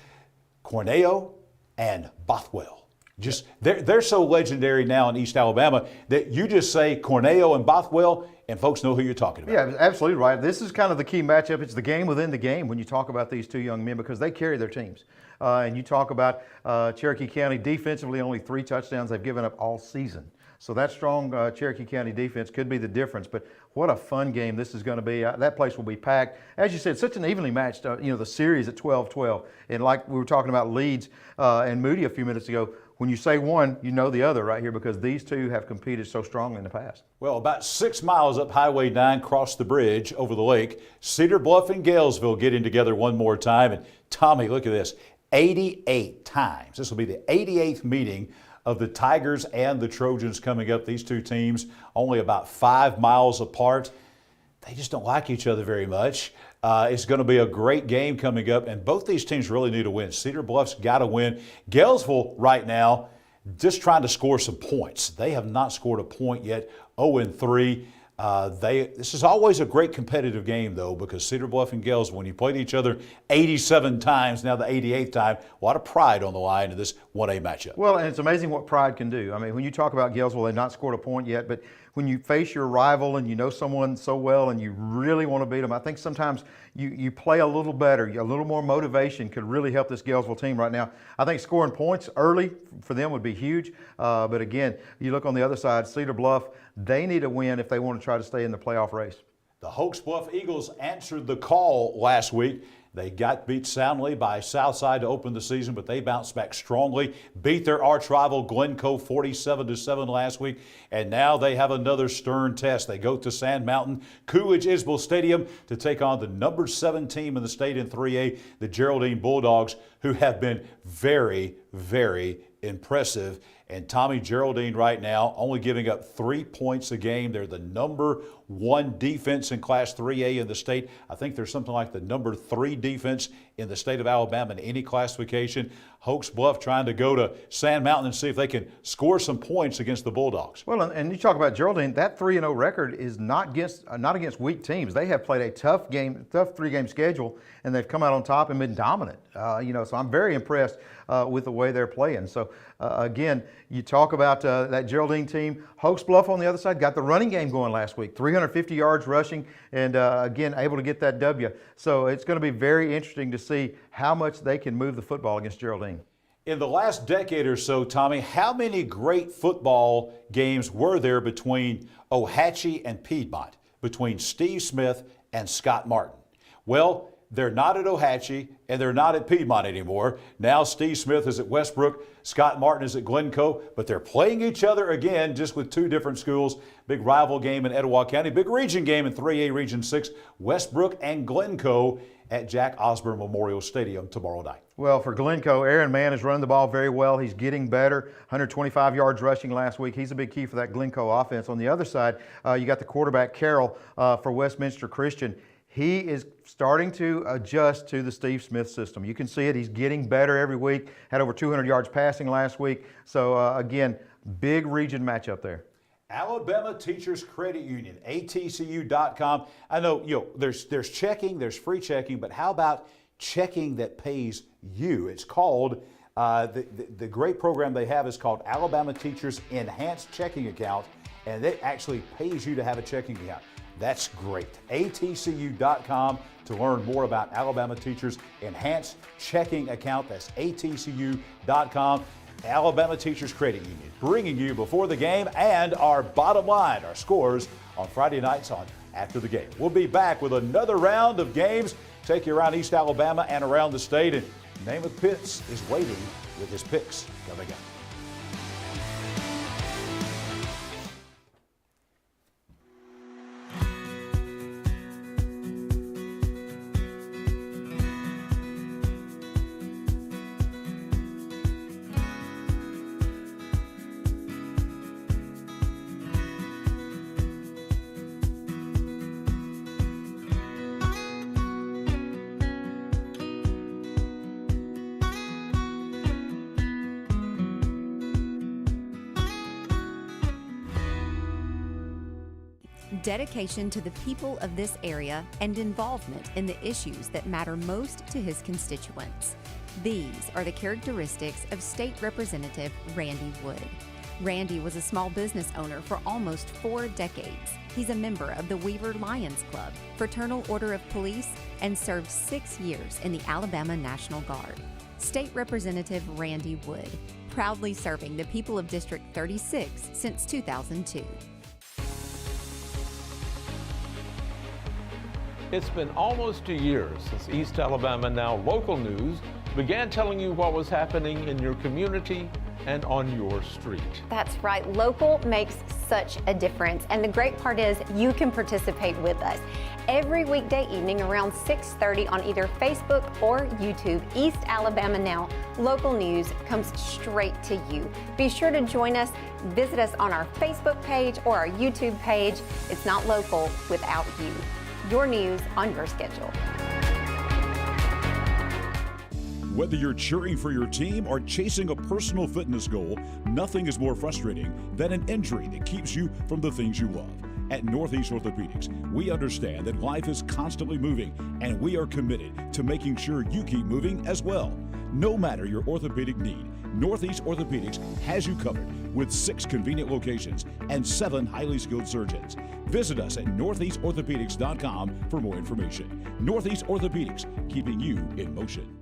Corneo and Bothwell. Just they're so legendary now in East Alabama that you just say Corneo and Bothwell and folks know who you're talking about.
Yeah, absolutely right. This is kind of the key matchup. It's the game within the game when you talk about these 2 young men because they carry their teams. And you talk about Cherokee County defensively, only 3 touchdowns they've given up all season. So that strong Cherokee County defense could be the difference. But what a fun game this is going to be. That place will be packed. As you said, such an evenly matched, the series at 12-12. And like we were talking about Leeds and Moody a few minutes ago, when you say one, you know the other right here because these 2 have competed so strongly in the past.
Well, about 6 miles up Highway 9, cross the bridge over the lake, Cedar Bluff and Galesville getting together one more time. And Tommy, look at this, 88 times. This will be the 88th meeting of the Tigers and the Trojans coming up. These 2 teams only about 5 miles apart. They just don't like each other very much. It's going to be a great game coming up, and both these teams really need a win. Cedar Bluff's got to win. Galesville right now just trying to score some points. They have not scored a point yet, 0-3. This is always a great competitive game, though, because Cedar Bluff and Galesville, when you played each other 87 times, now the 88th time, a lot of pride on the line in this 1A matchup.
Well, and it's amazing what pride can do. I mean, when you talk about Galesville, they've not scored a point yet, but when you face your rival and you know someone so well and you really want to beat them, I think sometimes you play a little better. A little more motivation could really help this Galesville team right now. I think scoring points early for them would be huge. But again, you look on the other side, Cedar Bluff, they need a win if they want to try to stay in the playoff race.
The Hoax Bluff Eagles answered the call last week. They got beat soundly by Southside to open the season, but they bounced back strongly, beat their arch rival Glencoe 47-7 last week, and now they have another stern test. They go to Sand Mountain Coolidge-Isbell Stadium to take on the number 7 team in the state in 3A, the Geraldine Bulldogs, who have been very, very impressive. And Tommy, Geraldine right now only giving up 3 points a game. They're the number 1 defense in Class 3A in the state. I think they're something like the number 3 defense in the state of Alabama in any classification. Hoax Bluff trying to go to Sand Mountain and see if they can score some points against the Bulldogs.
Well, and you talk about Geraldine, that 3-0 record is not against weak teams. They have played a tough 3-game schedule, and they've come out on top and been dominant. So I'm very impressed with the way they're playing. So again, you talk about that Geraldine team. Hoax Bluff on the other side got the running game going last week, 350 yards rushing, and again able to get that W. So it's going to be very interesting to see how much they can move the football against Geraldine.
In the last decade or so, Tommy, how many great football games were there between Ohatchee and Piedmont, between Steve Smith and Scott Martin? Well, they're not at Ohatchee and they're not at Piedmont anymore. Now Steve Smith is at Westbrook, Scott Martin is at Glencoe, but they're playing each other again, just with 2 different schools. Big rival game in Etowah County, big region game in 3A Region 6, Westbrook and Glencoe at Jack Osborne Memorial Stadium tomorrow night.
Well, for Glencoe, Aaron Mann is running the ball very well. He's getting better. 125 yards rushing last week. He's a big key for that Glencoe offense. On the other side, you got the quarterback, Carroll, for Westminster Christian. He is starting to adjust to the Steve Smith system. You can see it. He's getting better every week. Had over 200 yards passing last week. So, again, big region matchup there.
Alabama Teachers Credit Union, ATCU.com. I know, there's checking, there's free checking, but how about checking that pays you? It's called, the great program they have is called Alabama Teachers Enhanced Checking Account, and it actually pays you to have a checking account. That's great. ATCU.com to learn more about Alabama Teachers Enhanced Checking Account. That's ATCU.com. Alabama Teachers Credit Union, bringing you before the game and our bottom line, our scores on Friday nights on After the Game. We'll be back with another round of games, take you around East Alabama and around the state, and Namath Pitts is waiting with his picks coming up.
Dedication to the people of this area and involvement in the issues that matter most to his constituents. These are the characteristics of State Representative Randy Wood. Randy was a small business owner for almost 4 decades. He's a member of the Weaver Lions Club, Fraternal Order of Police, and served 6 years in the Alabama National Guard. State Representative Randy Wood, proudly serving the people of District 36 since 2002.
It's been almost a year since East Alabama Now Local News began telling you what was happening in your community and on your street.
That's right. Local makes such a difference. And the great part is you can participate with us. Every weekday evening around 6:30 on either Facebook or YouTube, East Alabama Now Local News comes straight to you. Be sure to join us. Visit us on our Facebook page or our YouTube page. It's not local without you. Your news on your schedule.
Whether you're cheering for your team or chasing a personal fitness goal, nothing is more frustrating than an injury that keeps you from the things you love. At Northeast Orthopedics, we understand that life is constantly moving, and we are committed to making sure you keep moving as well. No matter your orthopedic need, Northeast Orthopedics has you covered with 6 convenient locations and 7 highly skilled surgeons. Visit us at northeastorthopedics.com for more information. Northeast Orthopedics, keeping you in motion.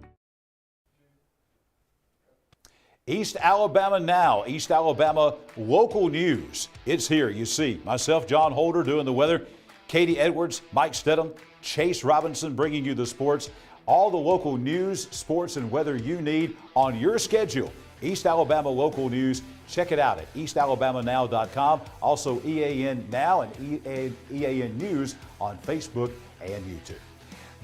East Alabama Now, East Alabama Local News. It's here. You see myself, John Holder, doing the weather, Katie Edwards, Mike Stedham, Chase Robinson bringing you the sports. All the local news, sports, and weather you need on your schedule. East Alabama Local News. Check it out at eastalabamanow.com. Also EAN Now and EAN News on Facebook and YouTube.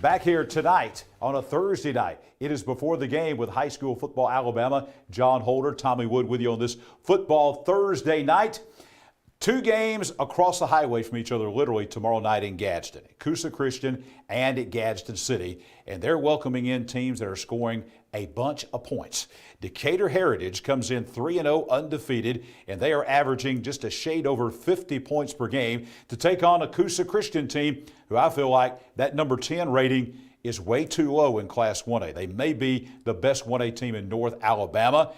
Back here tonight on a Thursday night. It is before the game with high school football Alabama. John Holder, Tommy Wood with you on this football Thursday night. Two games across the highway from each other literally tomorrow night in Gadsden. Coosa Christian and at Gadsden City. And they're welcoming in teams that are scoring a bunch of points. Decatur Heritage comes in 3-0 undefeated, and they are averaging just a shade over 50 points per game to take on a Coosa Christian team who I feel like that number 10 rating is way too low in Class 1A. They may be the best 1A team in North Alabama.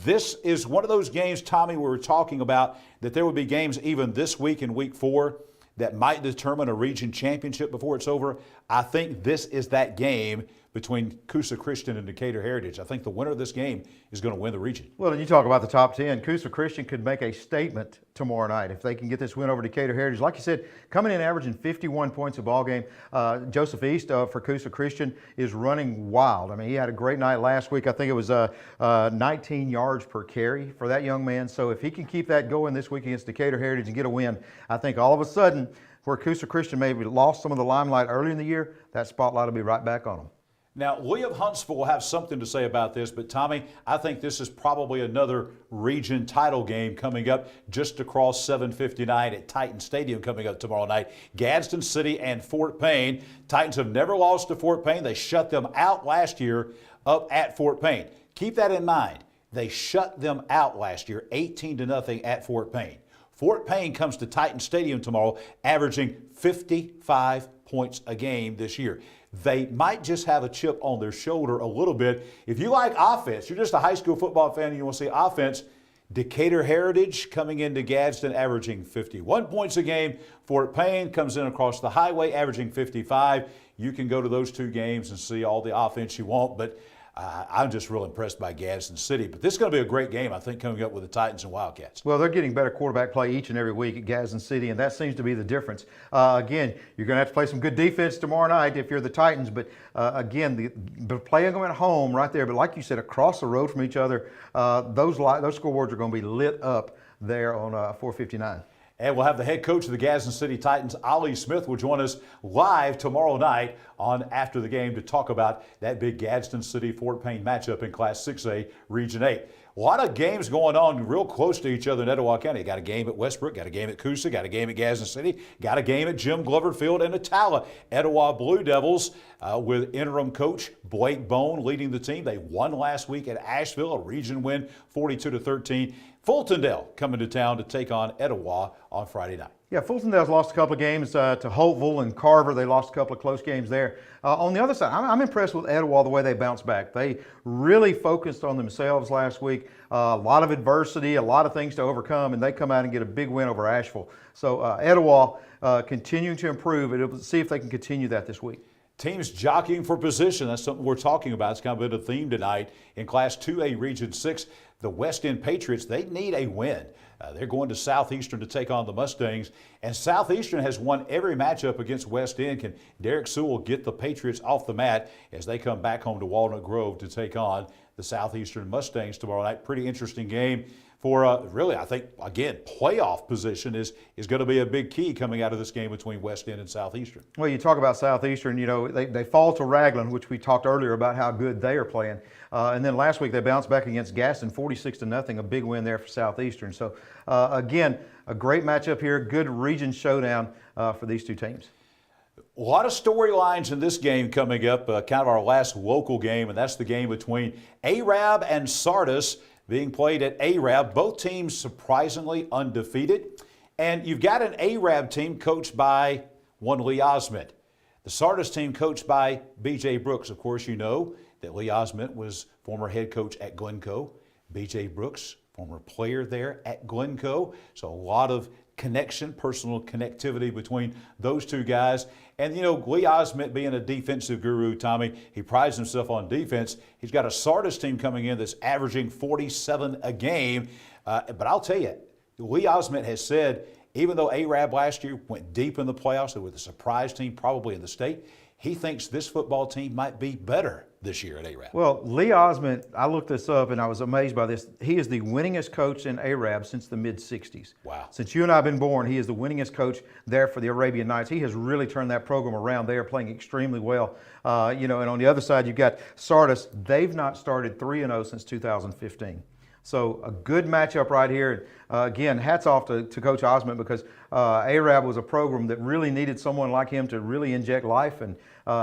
This is one of those games, Tommy, we were talking about that there would be games even this week in week 4 that might determine a region championship before it's over. I think this is that game between Coosa Christian and Decatur Heritage. I think the winner of this game is going to win the region.
Well, and you talk about the top 10. Coosa Christian could make a statement tomorrow night if they can get this win over Decatur Heritage. Like you said, coming in averaging 51 points a ball game. Joseph East for Coosa Christian is running wild. I mean, he had a great night last week. I think it was 19 yards per carry for that young man. So if he can keep that going this week against Decatur Heritage and get a win, I think all of a sudden, where Coosa Christian maybe lost some of the limelight early in the year, that spotlight will be right back on them.
Now, Lee of Huntsville will have something to say about this, but Tommy, I think this is probably another region title game coming up just across 759 at Titan Stadium coming up tomorrow night. Gadsden City and Fort Payne. Titans have never lost to Fort Payne. They shut them out last year up at Fort Payne. Keep that in mind. They shut them out last year, 18-0 at Fort Payne. Fort Payne comes to Titan Stadium tomorrow, averaging 55 points a game this year. They might just have a chip on their shoulder a little bit. If you like offense, you're just a high school football fan and you want to see offense, Decatur Heritage coming into Gadsden averaging 51 points a game. Fort Payne comes in across the highway averaging 55. You can go to those two games and see all the offense you want, but I'm just real impressed by Gadsden City. But this is going to be a great game, I think, coming up with the Titans and Wildcats.
Well, they're getting better quarterback play each and every week at Gadsden City, and that seems to be the difference. Again, you're going to have to play some good defense tomorrow night if you're the Titans. But again, playing them at home right there, but like you said, across the road from each other, those scoreboards are going to be lit up there on 459.
And we'll have the head coach of the Gadsden City Titans, Ollie Smith, will join us live tomorrow night on After the Game to talk about that big Gadsden City-Fort Payne matchup in Class 6A, Region 8. A lot of games going on real close to each other in Etowah County. Got a game at Westbrook, got a game at Coosa, got a game at Gadsden City, got a game at Jim Glover Field and Attala. Etowah Blue Devils with interim coach Blake Bone leading the team. They won last week at Asheville, a region win, 42-13. Fultondale coming to town to take on Etowah on Friday night.
Yeah, Fultondale's lost a couple of games to Holtville and Carver. They lost a couple of close games there. On the other side, I'm impressed with Etowah, the way they bounced back. They really focused on themselves last week. A lot of adversity, a lot of things to overcome, and they come out and get a big win over Asheville. So Etowah continuing to improve, and we'll see if they can continue that this week.
Teams jockeying for position. That's something we're talking about. It's kind of been a theme tonight in Class 2A Region 6. The West End Patriots, they need a win. They're going to Southeastern to take on the Mustangs. And Southeastern has won every matchup against West End. Can Derek Sewell get the Patriots off the mat as they come back home to Walnut Grove to take on the Southeastern Mustangs tomorrow night? Pretty interesting game for really, I think, again, playoff position is going to be a big key coming out of this game between West End and Southeastern.
Well, you talk about Southeastern, you know, they fall to Raglan, which we talked earlier about how good they are playing. And then last week they bounced back against Gaston, 46-0, a big win there for Southeastern. So, again, a great matchup here, good region showdown for these two teams.
A lot of storylines in this game coming up, kind of our last local game, and that's the game between Arab and Sardis, being played at Arab. Both teams surprisingly undefeated. And you've got an Arab team coached by one Lee Osment. The Sardis team coached by B.J. Brooks. Of course, you know that Lee Osment was former head coach at Glencoe. B.J. Brooks, former player there at Glencoe. So a lot of connection, personal connectivity between those two guys. And, you know, Lee Osment being a defensive guru, Tommy, he prides himself on defense. He's got a Sardis team coming in that's averaging 47 a game. But I'll tell you, Lee Osment has said, even though Arab last year went deep in the playoffs, they were the surprise team probably in the state, he thinks this football team might be better this year at Arab.
Well, Lee Osment, I looked this up and I was amazed by this. He is the winningest coach in Arab since the mid-'60s.
Wow.
Since you and I have been born, he is the winningest coach there for the Arabian Nights. He has really turned that program around. They are playing extremely well. And on the other side, you've got Sardis. They've not started 3-0 since 2015. So a good matchup right here. Again, hats off to Coach Osment, because Arab was a program that really needed someone like him to really inject life, and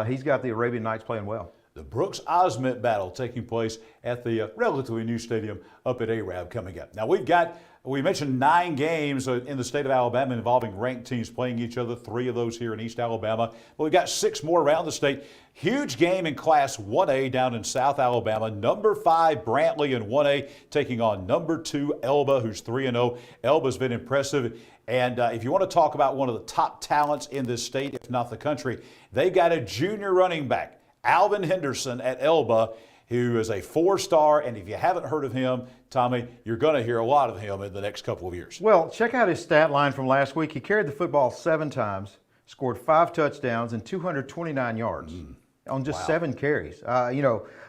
he's got the Arabian Nights playing well.
The Brooks-Osment battle taking place at the relatively new stadium up at Arab coming up. Now we mentioned 9 games in the state of Alabama involving ranked teams playing each other, 3 of those here in East Alabama. Well, we've got 6 more around the state. Huge game in Class 1A down in South Alabama. Number 5 Brantley in 1A taking on number 2 Elba, who's 3-0. Elba's been impressive. And if you want to talk about one of the top talents in this state, if not the country, they've got a junior running back, Alvin Henderson at Elba, who is a 4-star, and if you haven't heard of him, Tommy, you're going to hear a lot of him in the next couple of years.
Well, check out his stat line from last week. He carried the football 7 times, scored 5 touchdowns and 229 yards on just 7 carries.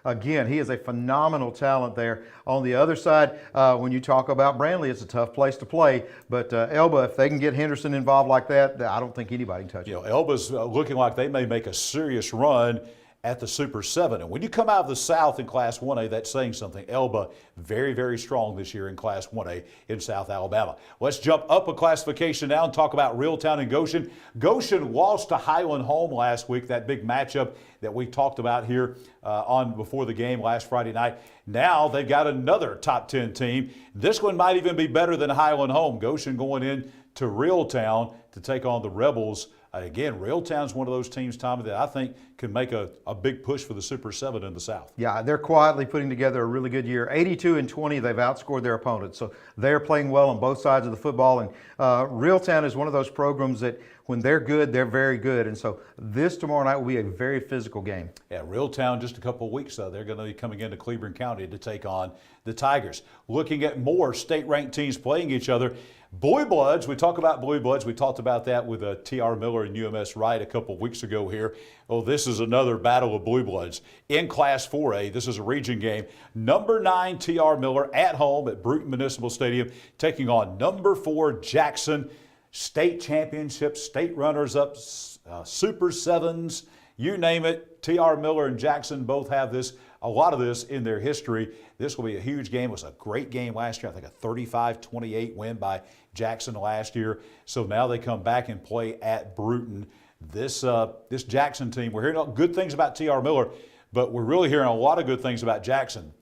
Again, he is a phenomenal talent there. On the other side, when you talk about Brantley, it's a tough place to play. But Elba, if they can get Henderson involved like that, I don't think anybody can touch him.
Elba's looking like they may make a serious run at the Super 7. And when you come out of the South in Class 1A, that's saying something. Elba, very, very strong this year in Class 1A in South Alabama. Let's jump up a classification now and talk about Reeltown and Goshen. Goshen lost to Highland Home last week, that big matchup that we talked about here before the game last Friday night. Now they've got another top 10 team. This one might even be better than Highland Home. Goshen going in to Reeltown to take on the Rebels. Again, Reeltown's one of those teams, Tommy, that I think can make a big push for the Super 7 in the South.
Yeah, they're quietly putting together a really good year. 82-20, they've outscored their opponents. So they're playing well on both sides of the football. And Reeltown is one of those programs that when they're good, they're very good. And so this tomorrow night will be a very physical game.
Yeah, Reeltown just a couple of weeks, they're going to be coming into Cleveland County to take on the Tigers. Looking at more state-ranked teams playing each other. Blue Bloods, we talk about Blue Bloods. We talked about that with T.R. Miller and UMS Wright a couple of weeks ago here. Oh, this is another battle of Blue Bloods. In Class 4A, this is a region game. Number 9 T.R. Miller at home at Bruton Municipal Stadium taking on number 4 Jackson. State championships, state runners-up, Super 7s, you name it. T.R. Miller and Jackson both have a lot of this in their history. This will be a huge game. It was a great game last year. I think a 35-28 win by Jackson last year. So now they come back and play at Bruton. This Jackson team, we're hearing good things about T.R. Miller, but we're really hearing a lot of good things about Jackson.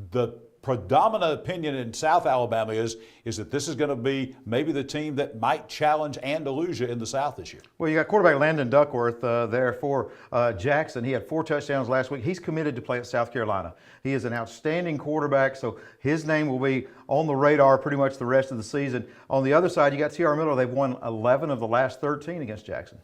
The predominant opinion in South Alabama is that this is going to be maybe the team that might challenge Andalusia in the South this year.
Well, you got quarterback Landon Duckworth there for Jackson. He had 4 touchdowns last week. He's committed to play at South Carolina. He is an outstanding quarterback, so his name will be on the radar pretty much the rest of the season. On the other side, you got T.R. Miller. They've won 11 of the last 13 against Jackson.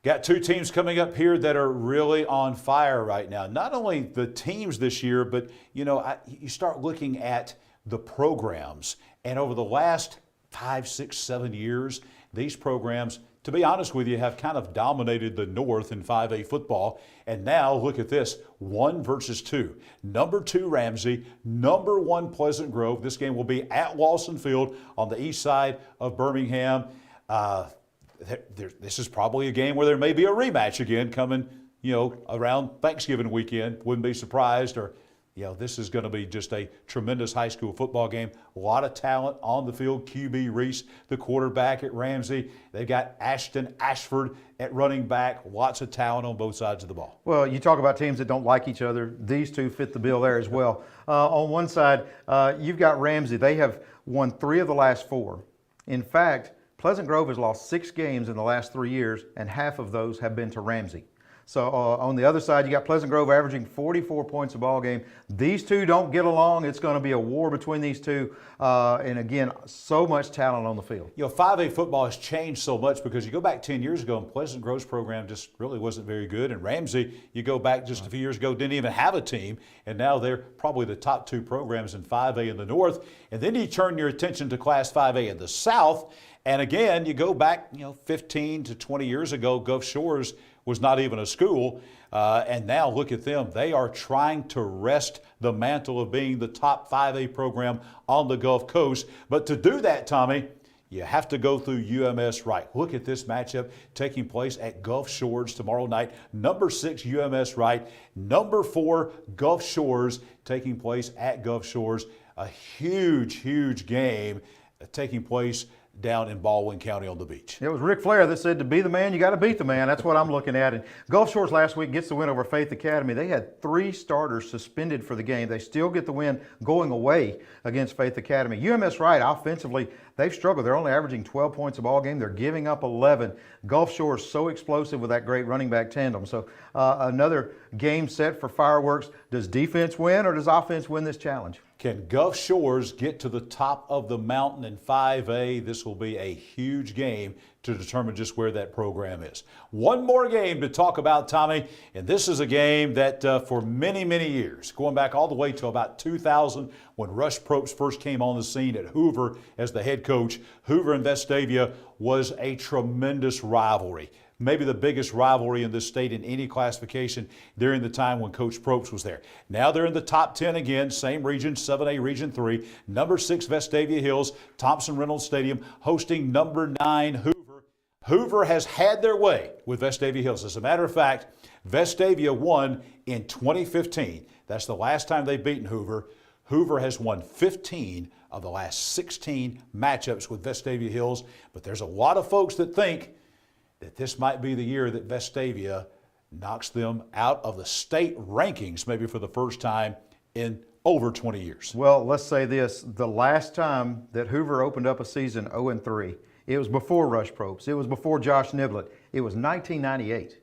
Got 2 teams coming up here that are really on fire right now. Not only the teams this year, but you start looking at the programs. And over the last 5, 6, 7 years, these programs, to be honest with you, have kind of dominated the North in 5A football. And now look at this, 1 versus 2. Number 2 Ramsey, number 1 Pleasant Grove. This game will be at Lawson Field on the east side of Birmingham. This is probably a game where there may be a rematch again coming, around Thanksgiving weekend. Wouldn't be surprised. Or, this is going to be just a tremendous high school football game. A lot of talent on the field. QB Reese, the quarterback at Ramsey. They've got Ashton Ashford at running back. Lots of talent on both sides of the ball.
Well, you talk about teams that don't like each other. These two fit the bill there as well. On one side, you've got Ramsey. They have won 3 of the last 4. In fact, Pleasant Grove has lost 6 games in the last 3 years, and half of those have been to Ramsey. So on the other side, you got Pleasant Grove averaging 44 points a ball game. These two don't get along. It's going to be a war between these two. And again, so much talent on the field.
5A football has changed so much because you go back 10 years ago and Pleasant Grove's program just really wasn't very good. And Ramsey, you go back just a few years ago, didn't even have a team. And now they're probably the top 2 programs in 5A in the North. And then you turn your attention to Class 5A in the South. And again, you go back, 15 to 20 years ago, Gulf Shores was not even a school. And now look at them. They are trying to wrest the mantle of being the top 5A program on the Gulf Coast. But to do that, Tommy, you have to go through UMS Wright. Look at this matchup taking place at Gulf Shores tomorrow night. Number 6 UMS Wright, number 4 Gulf Shores taking place at Gulf Shores. A huge, huge game taking place down in Baldwin County on the beach.
It was Ric Flair that said, to be the man, you got to beat the man. That's what I'm looking at. And Gulf Shores last week gets the win over Faith Academy. They had 3 starters suspended for the game. They still get the win going away against Faith Academy. UMS Wright, offensively, they've struggled. They're only averaging 12 points a ball game. They're giving up 11. Gulf Shores so explosive with that great running back tandem. So another game set for fireworks. Does defense win or does offense win this challenge?
Can Gulf Shores get to the top of the mountain in 5A? This will be a huge game to determine just where that program is. One more game to talk about, Tommy, and this is a game that for many, many years, going back all the way to about 2000 when Rush Probst first came on the scene at Hoover as the head coach, Hoover and Vestavia was a tremendous rivalry. Maybe the biggest rivalry in this state in any classification during the time when Coach Probst was there. Now they're in the top 10 again, same region, 7A Region 3. Number 6 Vestavia Hills, Thompson-Reynolds Stadium, hosting number 9 Hoover. Hoover has had their way with Vestavia Hills. As a matter of fact, Vestavia won in 2015. That's the last time they've beaten Hoover. Hoover has won 15 of the last 16 matchups with Vestavia Hills. But there's a lot of folks that think that this might be the year that Vestavia knocks them out of the state rankings, maybe for the first time in over 20 years.
Well, let's say this. The last time that Hoover opened up a season 0-3, it was before Rush Probst. It was before Josh Niblett. It was 1998.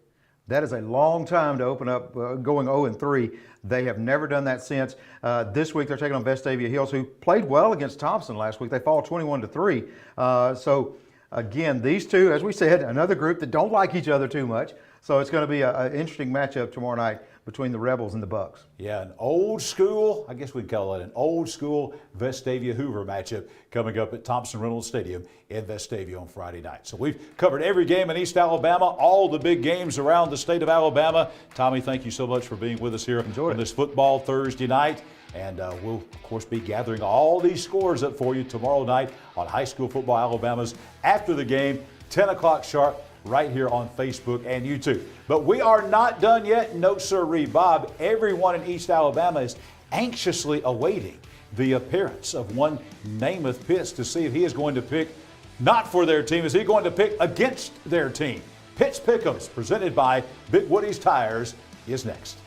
That is a long time to open up going 0-3. They have never done that since. This week they're taking on Vestavia Hills, who played well against Thompson last week. They fall 21-3. So again, these two, as we said, another group that don't like each other too much. So it's going to be an interesting matchup tomorrow night between the Rebels and the Bucks.
Yeah, an old school, I guess we'd call it an old school Vestavia Hoover matchup coming up at Thompson-Reynolds Stadium in Vestavia on Friday night. So we've covered every game in East Alabama, all the big games around the state of Alabama. Tommy, thank you so much for being with us here on this football Thursday night. And we'll, of course, be gathering all these scores up for you tomorrow night on High School Football Alabama's After the Game, 10 o'clock sharp, right here on Facebook and YouTube. But we are not done yet. No, sirree, Bob. Everyone in East Alabama is anxiously awaiting the appearance of one Namath Pitts to see if he is going to pick not for their team. Is he going to pick against their team? Pitts Pick'ems, presented by Big Woody's Tires, is next.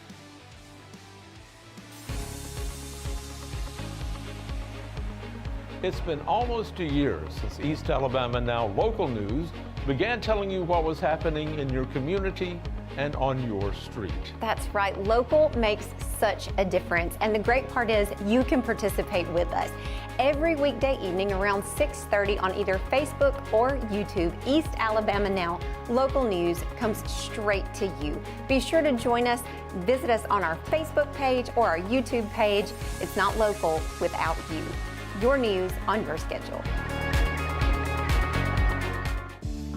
It's been almost a year since East Alabama Now Local News began telling you what was happening in your community and on your street.
That's right. Local makes such a difference. And the great part is you can participate with us. Every weekday evening around 6:30 on either Facebook or YouTube, East Alabama Now Local News comes straight to you. Be sure to join us. Visit us on our Facebook page or our YouTube page. It's not local without you. Your news on your schedule.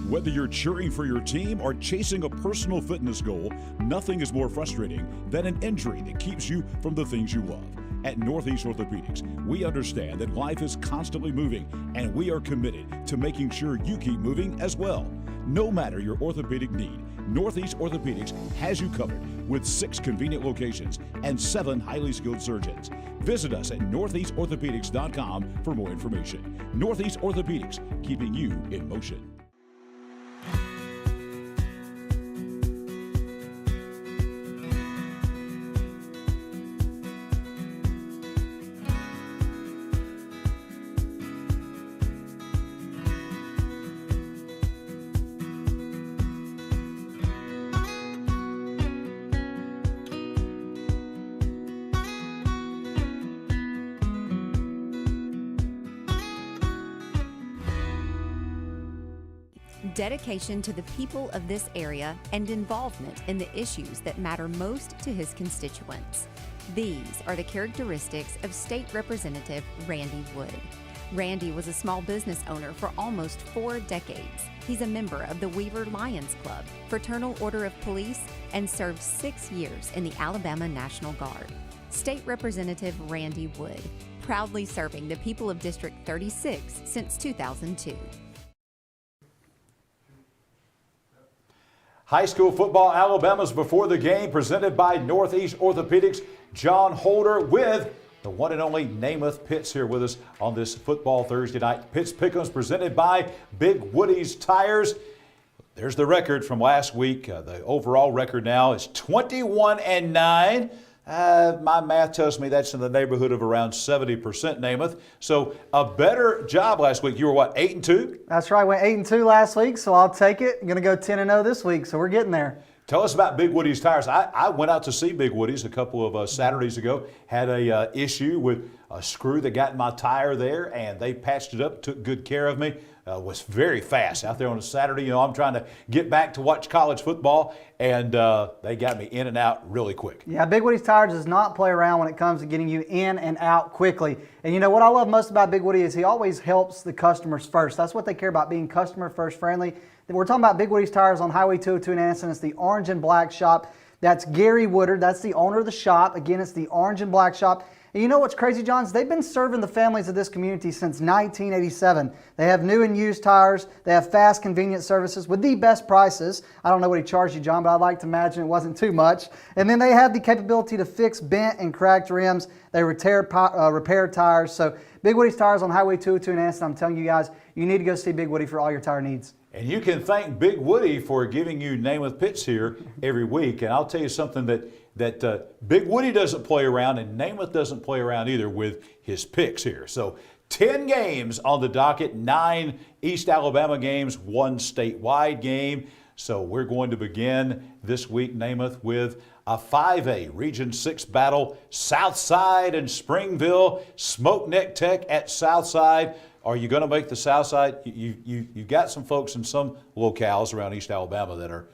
Whether you're cheering for your team or chasing a personal fitness goal, nothing is more frustrating than an injury that keeps you from the things you love. At Northeast Orthopedics, we understand that life is constantly moving, and we are committed to making sure you keep moving as well. No matter your orthopedic need, Northeast Orthopedics has you covered with 6 convenient locations and 7 highly skilled surgeons. Visit us at northeastorthopedics.com for more information. Northeast Orthopedics, keeping you in motion.
Dedication to the people of this area and involvement in the issues that matter most to his constituents. These are the characteristics of State Representative Randy Wood. Randy was a small business owner for almost 4 decades. He's a member of the Weaver Lions Club, Fraternal Order of Police, and served 6 years in the Alabama National Guard. State Representative Randy Wood, proudly serving the people of District 36 since 2002.
High school football, Alabama's Before the Game, presented by Northeast Orthopedics. John Holder with the one and only Namath Pitts here with us on this football Thursday night. Pitts Pick'ems presented by Big Woody's Tires. There's the record from last week. The overall record now is 21-9. My math tells me that's in the neighborhood of around 70%, Namath. So a better job last week. You were what, 8-2?
That's right. Went 8-2 last week, so I'll take it. I'm going to go 10-0 this week, so we're getting there.
Tell us about Big Woody's Tires. I went out to see Big Woody's a couple of Saturdays ago. Had a issue with a screw that got in my tire there, and they patched it up, took good care of me. Was very fast out there on a Saturday. You know, I'm trying to get back to watch college football, and they got me in and out really quick.
Yeah, Big Woody's Tires does not play around when it comes to getting you in and out quickly. And you know what I love most about Big Woody is he always helps the customers first. That's what they care about, being customer first friendly. We're talking about Big Woody's Tires on Highway 202 in Anniston. It's the orange and black shop. That's Gary Woodard. That's the owner of the shop. Again, it's the orange and black shop. And you know what's crazy, John? Is they've been serving the families of this community since 1987. They have new and used tires. They have fast, convenient services with the best prices. I don't know what he charged you, John, but I'd like to imagine it wasn't too much. And then they have the capability to fix bent and cracked rims. They repair tires. So Big Woody's Tires on Highway 202 in Anniston. I'm telling you guys, you need to go see Big Woody for all your tire needs.
And you can thank Big Woody for giving you Namath Pitts here every week. And I'll tell you something that Big Woody doesn't play around, and Namath doesn't play around either with his picks here. So 10 games on the docket, 9 East Alabama games, 1 statewide game. So we're going to begin this week, Namath, with a 5A Region 6 battle, Southside and Springville, Smoke Neck Tech at Southside. Are you going to make the Southside? You've got some folks in some locales around East Alabama that are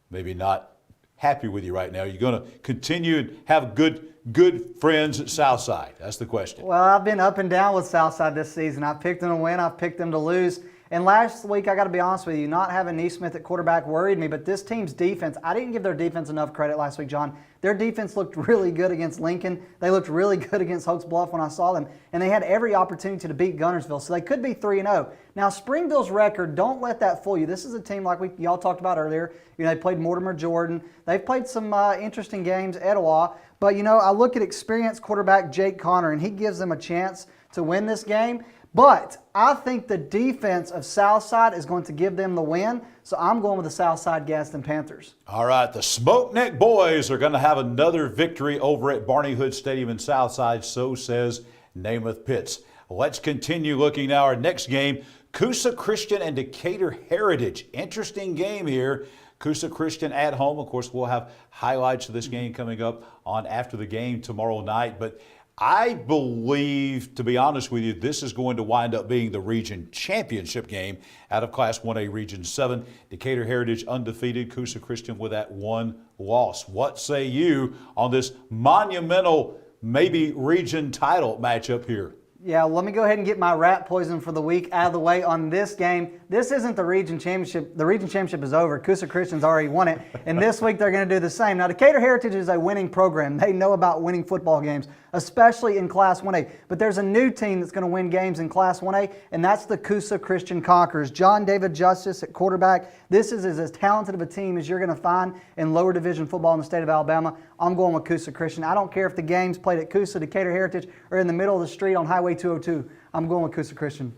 maybe not happy with you right now. Are you going to continue and have good friends at Southside? That's the question.
Well, I've been up and down with Southside this season. I've picked them to win. I've picked them to lose. And last week, I got to be honest with you, not having Neesmith at quarterback worried me, but this team's defense, I didn't give their defense enough credit last week, John. Their defense looked really good against Lincoln. They looked really good against Oaks Bluff when I saw them, and they had every opportunity to beat Guntersville, so they could be 3-0. Now, Springville's record, don't let that fool you. This is a team like y'all talked about earlier. You know, they played Mortimer Jordan. They've played some interesting games, Etowah. But, you know, I look at experienced quarterback Jake Connor, and he gives them a chance to win this game. But I think the defense of Southside is going to give them the win, so I'm going with the Southside Gaston Panthers.
All right, the Smoke Neck Boys are going to have another victory over at Barney Hood Stadium in Southside, so says Namath Pitts. Let's continue looking now. Our next game, Coosa Christian and Decatur Heritage. Interesting game here. Coosa Christian at home. Of course, we'll have highlights of this game coming up on After the Game tomorrow night, but I believe, to be honest with you, this is going to wind up being the region championship game out of Class 1A Region 7. Decatur Heritage undefeated, Coosa Christian with that 1 loss. What say you on this monumental, maybe region title matchup here?
Yeah, let me go ahead and get my rat poison for the week out of the way on this game. This isn't the region championship. The region championship is over. Coosa Christian's already won it, and this week they're going to do the same. Now, Decatur Heritage is a winning program. They know about winning football games, especially in Class 1A. But there's a new team that's going to win games in Class 1A, and that's the Coosa Christian Conquerors. John David Justice at quarterback. This is as talented of a team as you're going to find in lower division football in the state of Alabama. I'm going with Coosa Christian. I don't care if the game's played at Coosa, Decatur Heritage, or in the middle of the street on Highway 202. I'm going with Coosa Christian.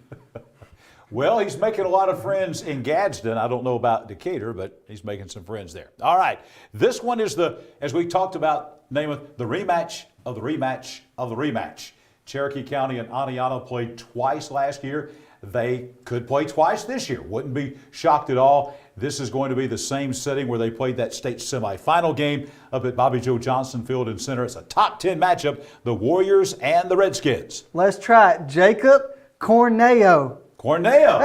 Well, he's making a lot of friends in Gadsden. I don't know about Decatur, but he's making some friends there. All right. This one is as we talked about, Namath, the rematch of the rematch of the rematch. Cherokee County and Aniana played twice last year. They could play twice this year. Wouldn't be shocked at all. This is going to be the same setting where they played that state semifinal game up at Bobby Joe Johnson Field and Center. It's a top 10 matchup, the Warriors and the Redskins.
Let's try it. Jacob Corneo.
Corneo.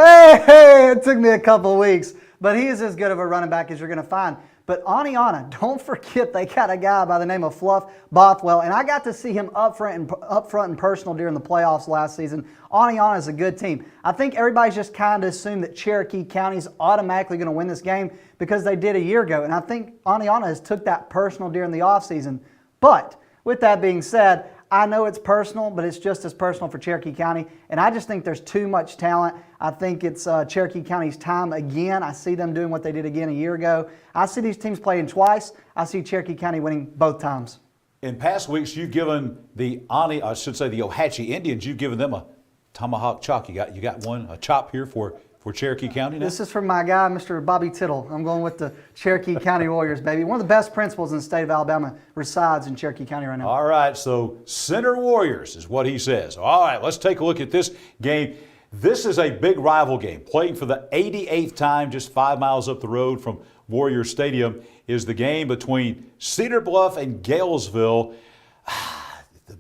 Hey, it took me a couple of weeks, but he is as good of a running back as you're going to find. But Aniana, don't forget they got a guy by the name of Fluff Bothwell, and I got to see him up front and personal during the playoffs last season. Aniana is a good team. I think everybody's just kind of assumed that Cherokee County is automatically going to win this game because they did a year ago, and I think Aniana has took that personal during the offseason. But with that being said, I know it's personal, but it's just as personal for Cherokee County, and I just think there's too much talent. I think it's Cherokee County's time again. I see them doing what they did again a year ago. I see these teams playing twice. I see Cherokee County winning both times.
In past weeks, you've given the Ohatchee Indians, you've given them a tomahawk chop. You got one, a chop here for Cherokee County now?
This is from my guy, Mr. Bobby Tittle. I'm going with the Cherokee County Warriors, baby. One of the best principals in the state of Alabama resides in Cherokee County right now.
All right, so Center Warriors is what he says. All right, let's take a look at this game. This is a big rival game. Playing for the 88th time, just 5 miles up the road from Warrior Stadium, is the game between Cedar Bluff and Galesville.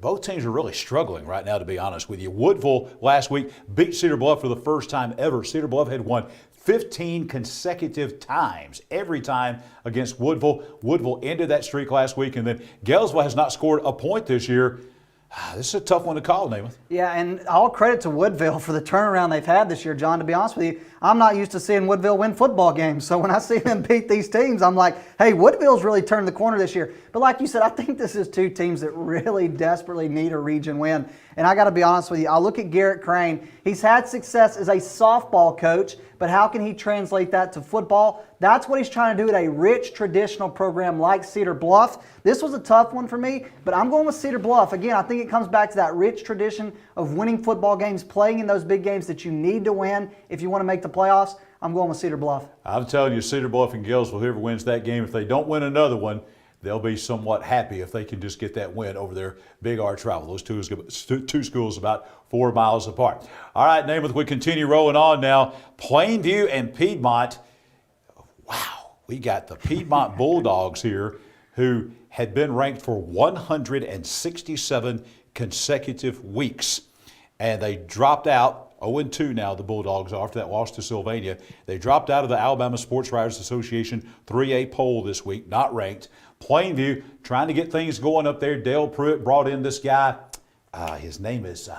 Both teams are really struggling right now, to be honest with you. Woodville last week beat Cedar Bluff for the first time ever. Cedar Bluff had won 15 consecutive times, every time against Woodville. Woodville ended that streak last week, and then Galesville has not scored a point this year. This is a tough one to call, Namath.
Yeah, and all credit to Woodville for the turnaround they've had this year, John. To be honest with you, I'm not used to seeing Woodville win football games. So when I see them beat these teams, I'm like, hey, Woodville's really turned the corner this year. But like you said, I think this is two teams that really desperately need a region win. And I got to be honest with you, I look at Garrett Crane. He's had success as a softball coach, but how can he translate that to football? That's what he's trying to do at a rich traditional program like Cedar Bluff. This was a tough one for me, but I'm going with Cedar Bluff. Again, I think it comes back to that rich tradition of winning football games, playing in those big games that you need to win if you want to make the playoffs. I'm going with Cedar Bluff.
I'm telling you, Cedar Bluff and Galesville, whoever wins that game, if they don't win another one, they'll be somewhat happy if they can just get that win over their big arch rival. Those two schools about 4 miles apart. All right, Namath, we continue rolling on now. Plainview and Piedmont. Wow, we got the Piedmont Bulldogs here, who had been ranked for 167 consecutive weeks. And they dropped out, 0-2 now the Bulldogs are after that loss to Sylvania. They dropped out of the Alabama Sports Writers Association 3A poll this week, not ranked. Plainview trying to get things going up there. Dale Pruitt brought in this guy. His name is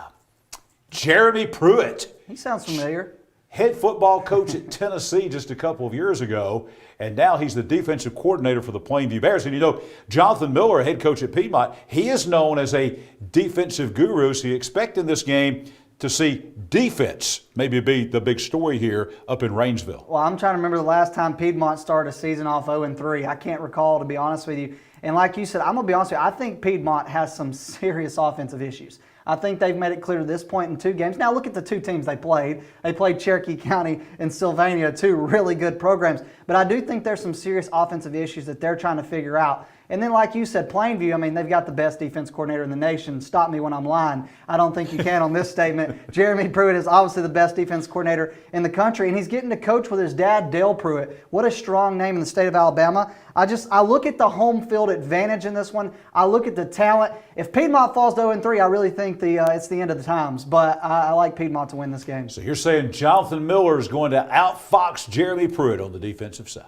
Jeremy Pruitt.
He sounds familiar.
Head football coach at Tennessee just a couple of years ago, and now he's the defensive coordinator for the Plainview Bears. And you know, Jonathan Miller, head coach at Piedmont, he is known as a defensive guru, so you expect in this game to see defense maybe be the big story here up in Rainsville.
Well, I'm trying to remember the last time Piedmont started a season off 0-3. I can't recall, to be honest with you. And like you said, I'm going to be honest with you, I think Piedmont has some serious offensive issues. I think they've made it clear to this point in 2 games. Now look at the 2 teams they played. They played Cherokee County and Sylvania, 2 really good programs. But I do think there's some serious offensive issues that they're trying to figure out. And then like you said, Plainview, I mean, they've got the best defense coordinator in the nation. Stop me when I'm lying. I don't think you can on this statement. Jeremy Pruitt is obviously the best defense coordinator in the country, and he's getting to coach with his dad, Dale Pruitt. What a strong name in the state of Alabama. I look at the home field advantage in this one. I look at the talent. If Piedmont falls to 0-3, I really think it's the end of the times. But I like Piedmont to win this game.
So you're saying Jonathan Miller is going to outfox Jeremy Pruitt on the defensive side?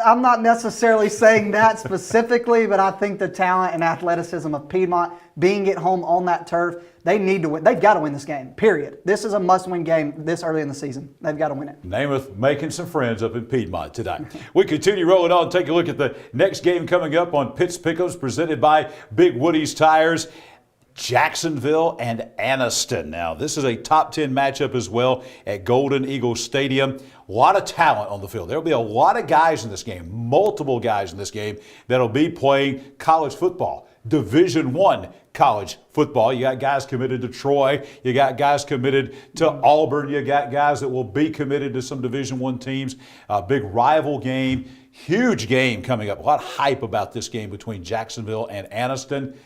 I'm not necessarily saying that specifically, but I think the talent and athleticism of Piedmont being at home on that turf, they need to win. They've got to win this game, period. This is a must-win game this early in the season. They've got to win it.
Namath making some friends up in Piedmont tonight. We continue rolling on. Take a look at the next game coming up on Pitts Pick'ems, presented by Big Woody's Tires. Jacksonville and Anniston. Now, this is a top 10 matchup as well at Golden Eagle Stadium. A lot of talent on the field. There'll be a lot of guys in this game, multiple guys in this game that'll be playing college football, Division I college football. You got guys committed to Troy. You got guys committed to Auburn. You got guys that will be committed to some Division I teams. A big rival game, huge game coming up. A lot of hype about this game between Jacksonville and Anniston.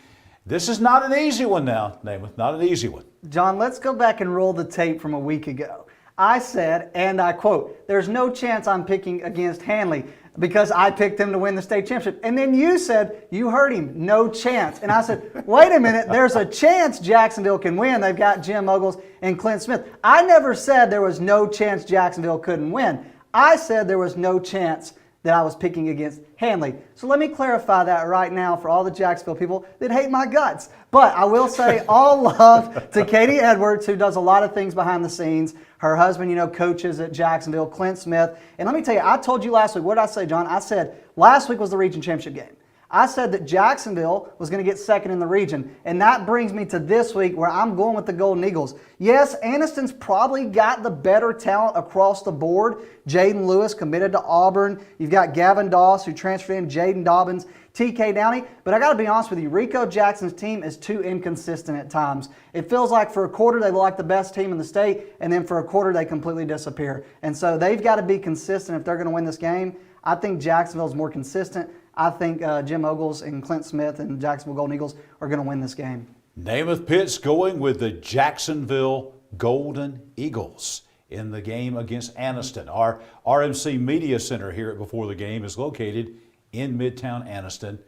This is not an easy one now, Namath, not an easy one.
John, let's go back and roll the tape from a week ago. I said, and I quote, there's no chance I'm picking against Hanley because I picked him to win the state championship. And then you said, you heard him, no chance. And I said, wait a minute, there's a chance Jacksonville can win. They've got Jim Ogles and Clint Smith. I never said there was no chance Jacksonville couldn't win. I said there was no chance that I was picking against Handley. So let me clarify that right now for all the Jacksonville people that hate my guts. But I will say all love to Katie Edwards, who does a lot of things behind the scenes. Her husband, coaches at Jacksonville, Clint Smith. And let me tell you, I told you last week, what did I say, John? I said last week was the region championship game. I said that Jacksonville was going to get second in the region. And that brings me to this week where I'm going with the Golden Eagles. Yes, Anniston's probably got the better talent across the board. Jaden Lewis committed to Auburn. You've got Gavin Doss who transferred in, Jaden Dobbins, TK Downey. But I got to be honest with you, Rico Jackson's team is too inconsistent at times. It feels like for a quarter they look like the best team in the state, and then for a quarter they completely disappear. And so they've got to be consistent if they're going to win this game. I think Jacksonville's more consistent. I think Jim Ogles and Clint Smith and Jacksonville Golden Eagles are going to win this game.
Namath Pitts going with the Jacksonville Golden Eagles in the game against Anniston. Our RMC Media Center here at Before the Game is located in Midtown Anniston.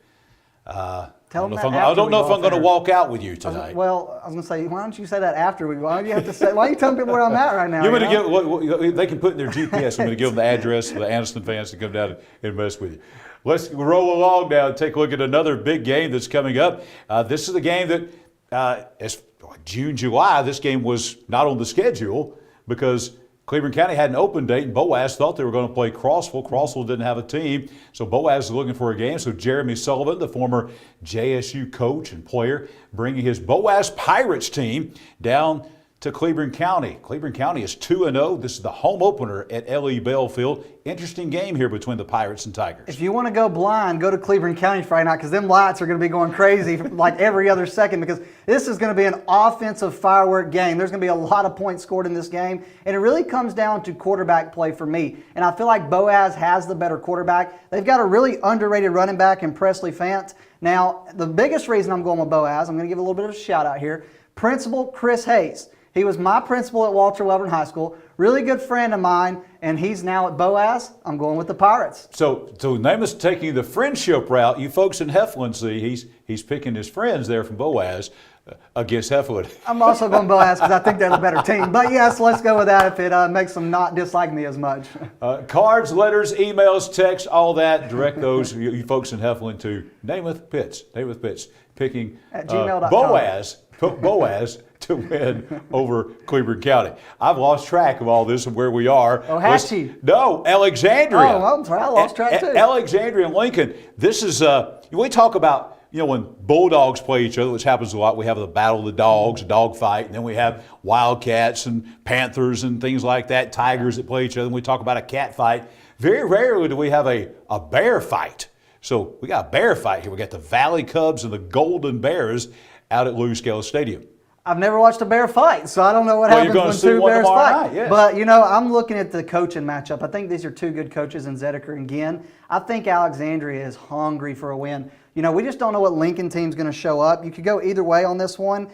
I don't know if I'm going to walk out with you tonight.
I was going to say, why don't you say that after we go? Why are you telling people where I'm at right now?
They can put in their GPS. I'm going to give them the address for the Anniston fans to come down and mess with you. Let's roll along now and take a look at another big game that's coming up. This is the game that, as June, July, this game was not on the schedule because Cleveland County had an open date, and Boaz thought they were going to play Crossville. Crossville didn't have a team, so Boaz is looking for a game. So Jeremy Sullivan, the former JSU coach and player, bringing his Boaz Pirates team down to Cleveland County. Cleveland County is 2-0. This is the home opener at L.E. Bell Field. Interesting game here between the Pirates and Tigers.
If you want to go blind, go to Cleveland County Friday night because them lights are going to be going crazy like every other second because this is going to be an offensive firework game. There's going to be a lot of points scored in this game, and it really comes down to quarterback play for me. And I feel like Boaz has the better quarterback. They've got a really underrated running back in Presley Fant. Now, the biggest reason I'm going with Boaz, I'm going to give a little bit of a shout out here, Principal Chris Hayes. He was my principal at Walter Wellborn High School, really good friend of mine, and he's now at Boaz. I'm going with the Pirates.
So Namath's taking the friendship route. You folks in Heflin see he's picking his friends there from Boaz against Heflin.
I'm also going Boaz because I think they're the better team. But yes, let's go with that if it makes them not dislike me as much.
Cards, letters, emails, texts, all that. Direct those, you folks in Heflin, to Namath Pitts. Namath Pitts picking
at gmail.com.
Boaz to win over Cleveland County. I've lost track of all this and where we are.
Hatchie.
No, Alexandria.
Oh, I'm sorry, I lost track too.
Alexandria and Lincoln. This is, we talk about, when Bulldogs play each other, which happens a lot, we have the Battle of the Dogs, a dog fight, and then we have Wildcats and Panthers and things like that, Tigers that play each other, and we talk about a cat fight. Very rarely do we have a bear fight. So we got a bear fight here. We got the Valley Cubs and the Golden Bears out at Lou Scales Stadium.
I've never watched a bear fight, so I don't know what happens when two bears fight.
Night, yes.
But, I'm looking at the coaching matchup. I think these are two good coaches in Zedeker and Ginn. I think Alexandria is hungry for a win. We just don't know what Lincoln team's going to show up. You could go either way on this one.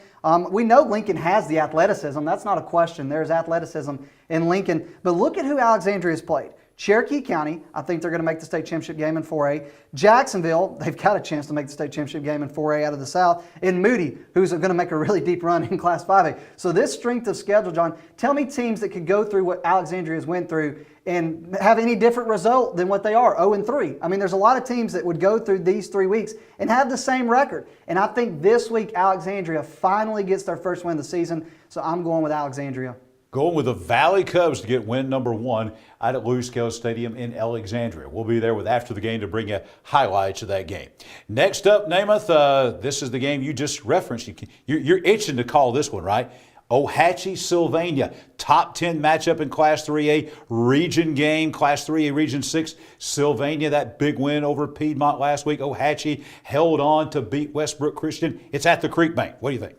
We know Lincoln has the athleticism. That's not a question. There's athleticism in Lincoln. But look at who Alexandria has played. Cherokee County, I think they're going to make the state championship game in 4A. Jacksonville, they've got a chance to make the state championship game in 4A out of the South. And Moody, who's going to make a really deep run in Class 5A. So this strength of schedule, John, tell me teams that could go through what Alexandria's went through and have any different result than what they are, 0-3. I mean, there's a lot of teams that would go through these 3 weeks and have the same record. And I think this week Alexandria finally gets their first win of the season. So I'm going with Alexandria.
Going with the Valley Cubs to get win number 1 out at Lou Scales Stadium in Alexandria. We'll be there with After the Game to bring you highlights of that game. Next up, Namath, this is the game you just referenced. You're itching to call this one, right? Ohatchee, Sylvania, top 10 matchup in Class 3A, region game, Class 3A, Region 6. Sylvania, that big win over Piedmont last week. Ohatchee held on to beat Westbrook Christian. It's at the Creek Bank. What do you think?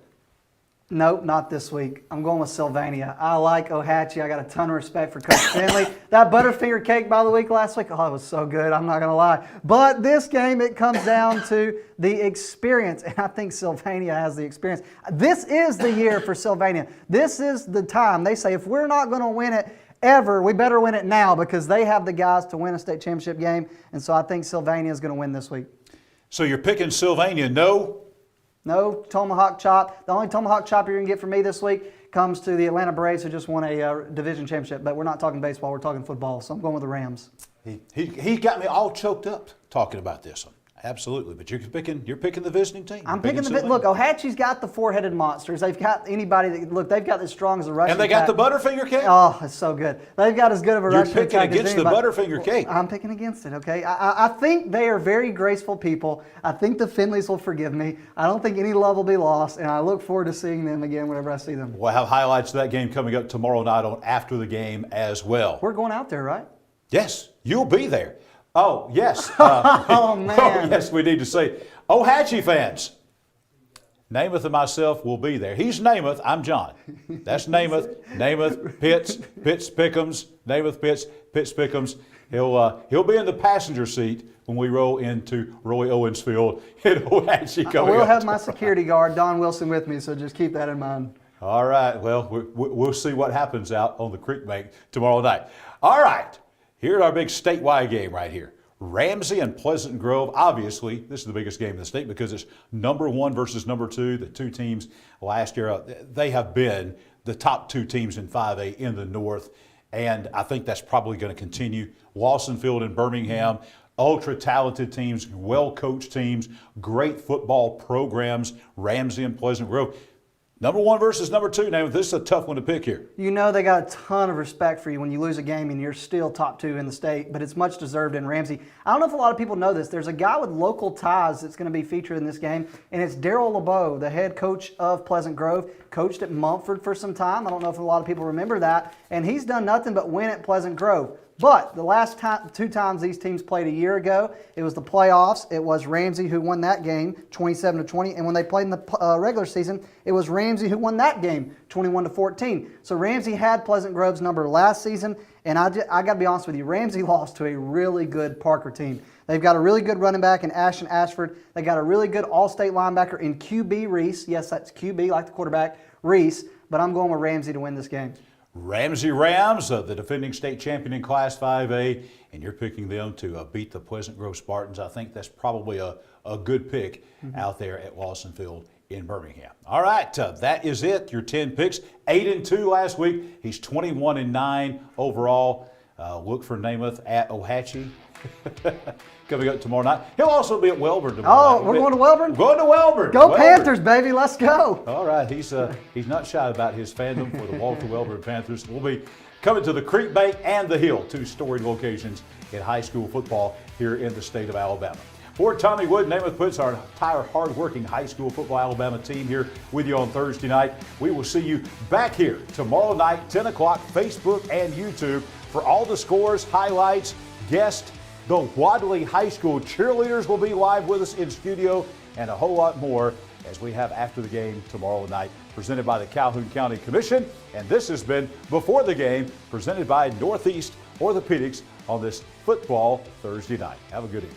Nope, not this week. I'm going with Sylvania. I like Ohatchee. I got a ton of respect for Coach Finley. That Butterfinger cake by the week last week, oh, it was so good. I'm not going to lie. But this game, it comes down to the experience, and I think Sylvania has the experience. This is the year for Sylvania. This is the time. They say if we're not going to win it ever, we better win it now because they have the guys to win a state championship game, and so I think Sylvania is going to win this week.
So you're picking Sylvania, no?
No Tomahawk Chop. The only Tomahawk Chop you're going to get from me this week comes to the Atlanta Braves, who just won a division championship. But we're not talking baseball, we're talking football. So I'm going with the Rams.
He got me all choked up talking about this one. Absolutely, but you're picking the visiting team.
I'm picking the look. Ohatchee's got the four-headed monsters. They've got anybody that look. They've got as strong as a rushing.
And they got the Butterfinger cake.
Oh, it's so good. They've got as good of a rushing attack.
You're picking against the Butterfinger cake.
I'm picking against it. Okay, I think they are very graceful people. I think the Finleys will forgive me. I don't think any love will be lost, and I look forward to seeing them again whenever I see them.
We'll have highlights of that game coming up tomorrow night on After the Game as well.
We're going out there, right?
Yes, you'll be there. Oh, yes.
Oh, man.
Oh, yes, we need to say, Ohatchee fans, Namath and myself will be there. He's Namath, I'm John. That's Namath. Namath, Pitts, Pitts Pickums, Namath Pitts, Pitts Pickums. He'll be in the passenger seat when we roll into Roy Owens Field in Ohatchee.
I will have my security guard, Don Wilson, with me, so just keep that in mind.
All right, well, we'll see what happens out on the creek bank tomorrow night. All right. Here's our big statewide game right here. Ramsey and Pleasant Grove. Obviously, this is the biggest game in the state because it's number 1 versus number 2. The two teams last year, they have been the top 2 teams in 5A in the North, and I think that's probably going to continue. Lawsonfield and Birmingham, ultra-talented teams, well-coached teams, great football programs. Ramsey and Pleasant Grove. Number 1 versus number 2. Now, this is a tough one to pick here.
You know they got a ton of respect for you when you lose a game and you're still top 2 in the state, but it's much deserved in Ramsey. I don't know if a lot of people know this. There's a guy with local ties that's going to be featured in this game, and it's Daryl LeBeau, the head coach of Pleasant Grove, coached at Mumford for some time. I don't know if a lot of people remember that, and he's done nothing but win at Pleasant Grove. But the last 2 times these teams played a year ago, it was the playoffs. It was Ramsey who won that game, 27-20. And when they played in the regular season, it was Ramsey who won that game, 21-14. So Ramsey had Pleasant Grove's number last season. And I got to be honest with you, Ramsey lost to a really good Parker team. They've got a really good running back in Ashton Ashford. They got a really good all-state linebacker in QB Reese. Yes, that's QB, like the quarterback, Reese. But I'm going with Ramsey to win this game.
Ramsey Rams, the defending state champion in Class 5A, and you're picking them to beat the Pleasant Grove Spartans. I think that's probably a good pick out there at Lawsonfield in Birmingham. All right, that is it. Your 10 picks. 8-2 last week. He's 21-9 overall. Look for Namath at Ohatchee. Coming up tomorrow night. He'll also be at Welborn tomorrow night.
We're going to Welborn?
Going to Welborn.
Go Panthers, baby. Let's go.
All right. He's not shy about his fandom for the Walter Welborn Panthers. We'll be coming to the Creek Bank and the Hill, 2 storied locations in high school football here in the state of Alabama. For Tommy Wood, Namath Pitts, our entire hard-working high school football Alabama team here with you on Thursday night. We will see you back here tomorrow night, 10 o'clock, Facebook and YouTube for all the scores, highlights, guests. The Wadley High School cheerleaders will be live with us in studio and a whole lot more as we have After the Game tomorrow night, presented by the Calhoun County Commission. And this has been Before the Game, presented by Northeast Orthopedics on this football Thursday night. Have a good evening.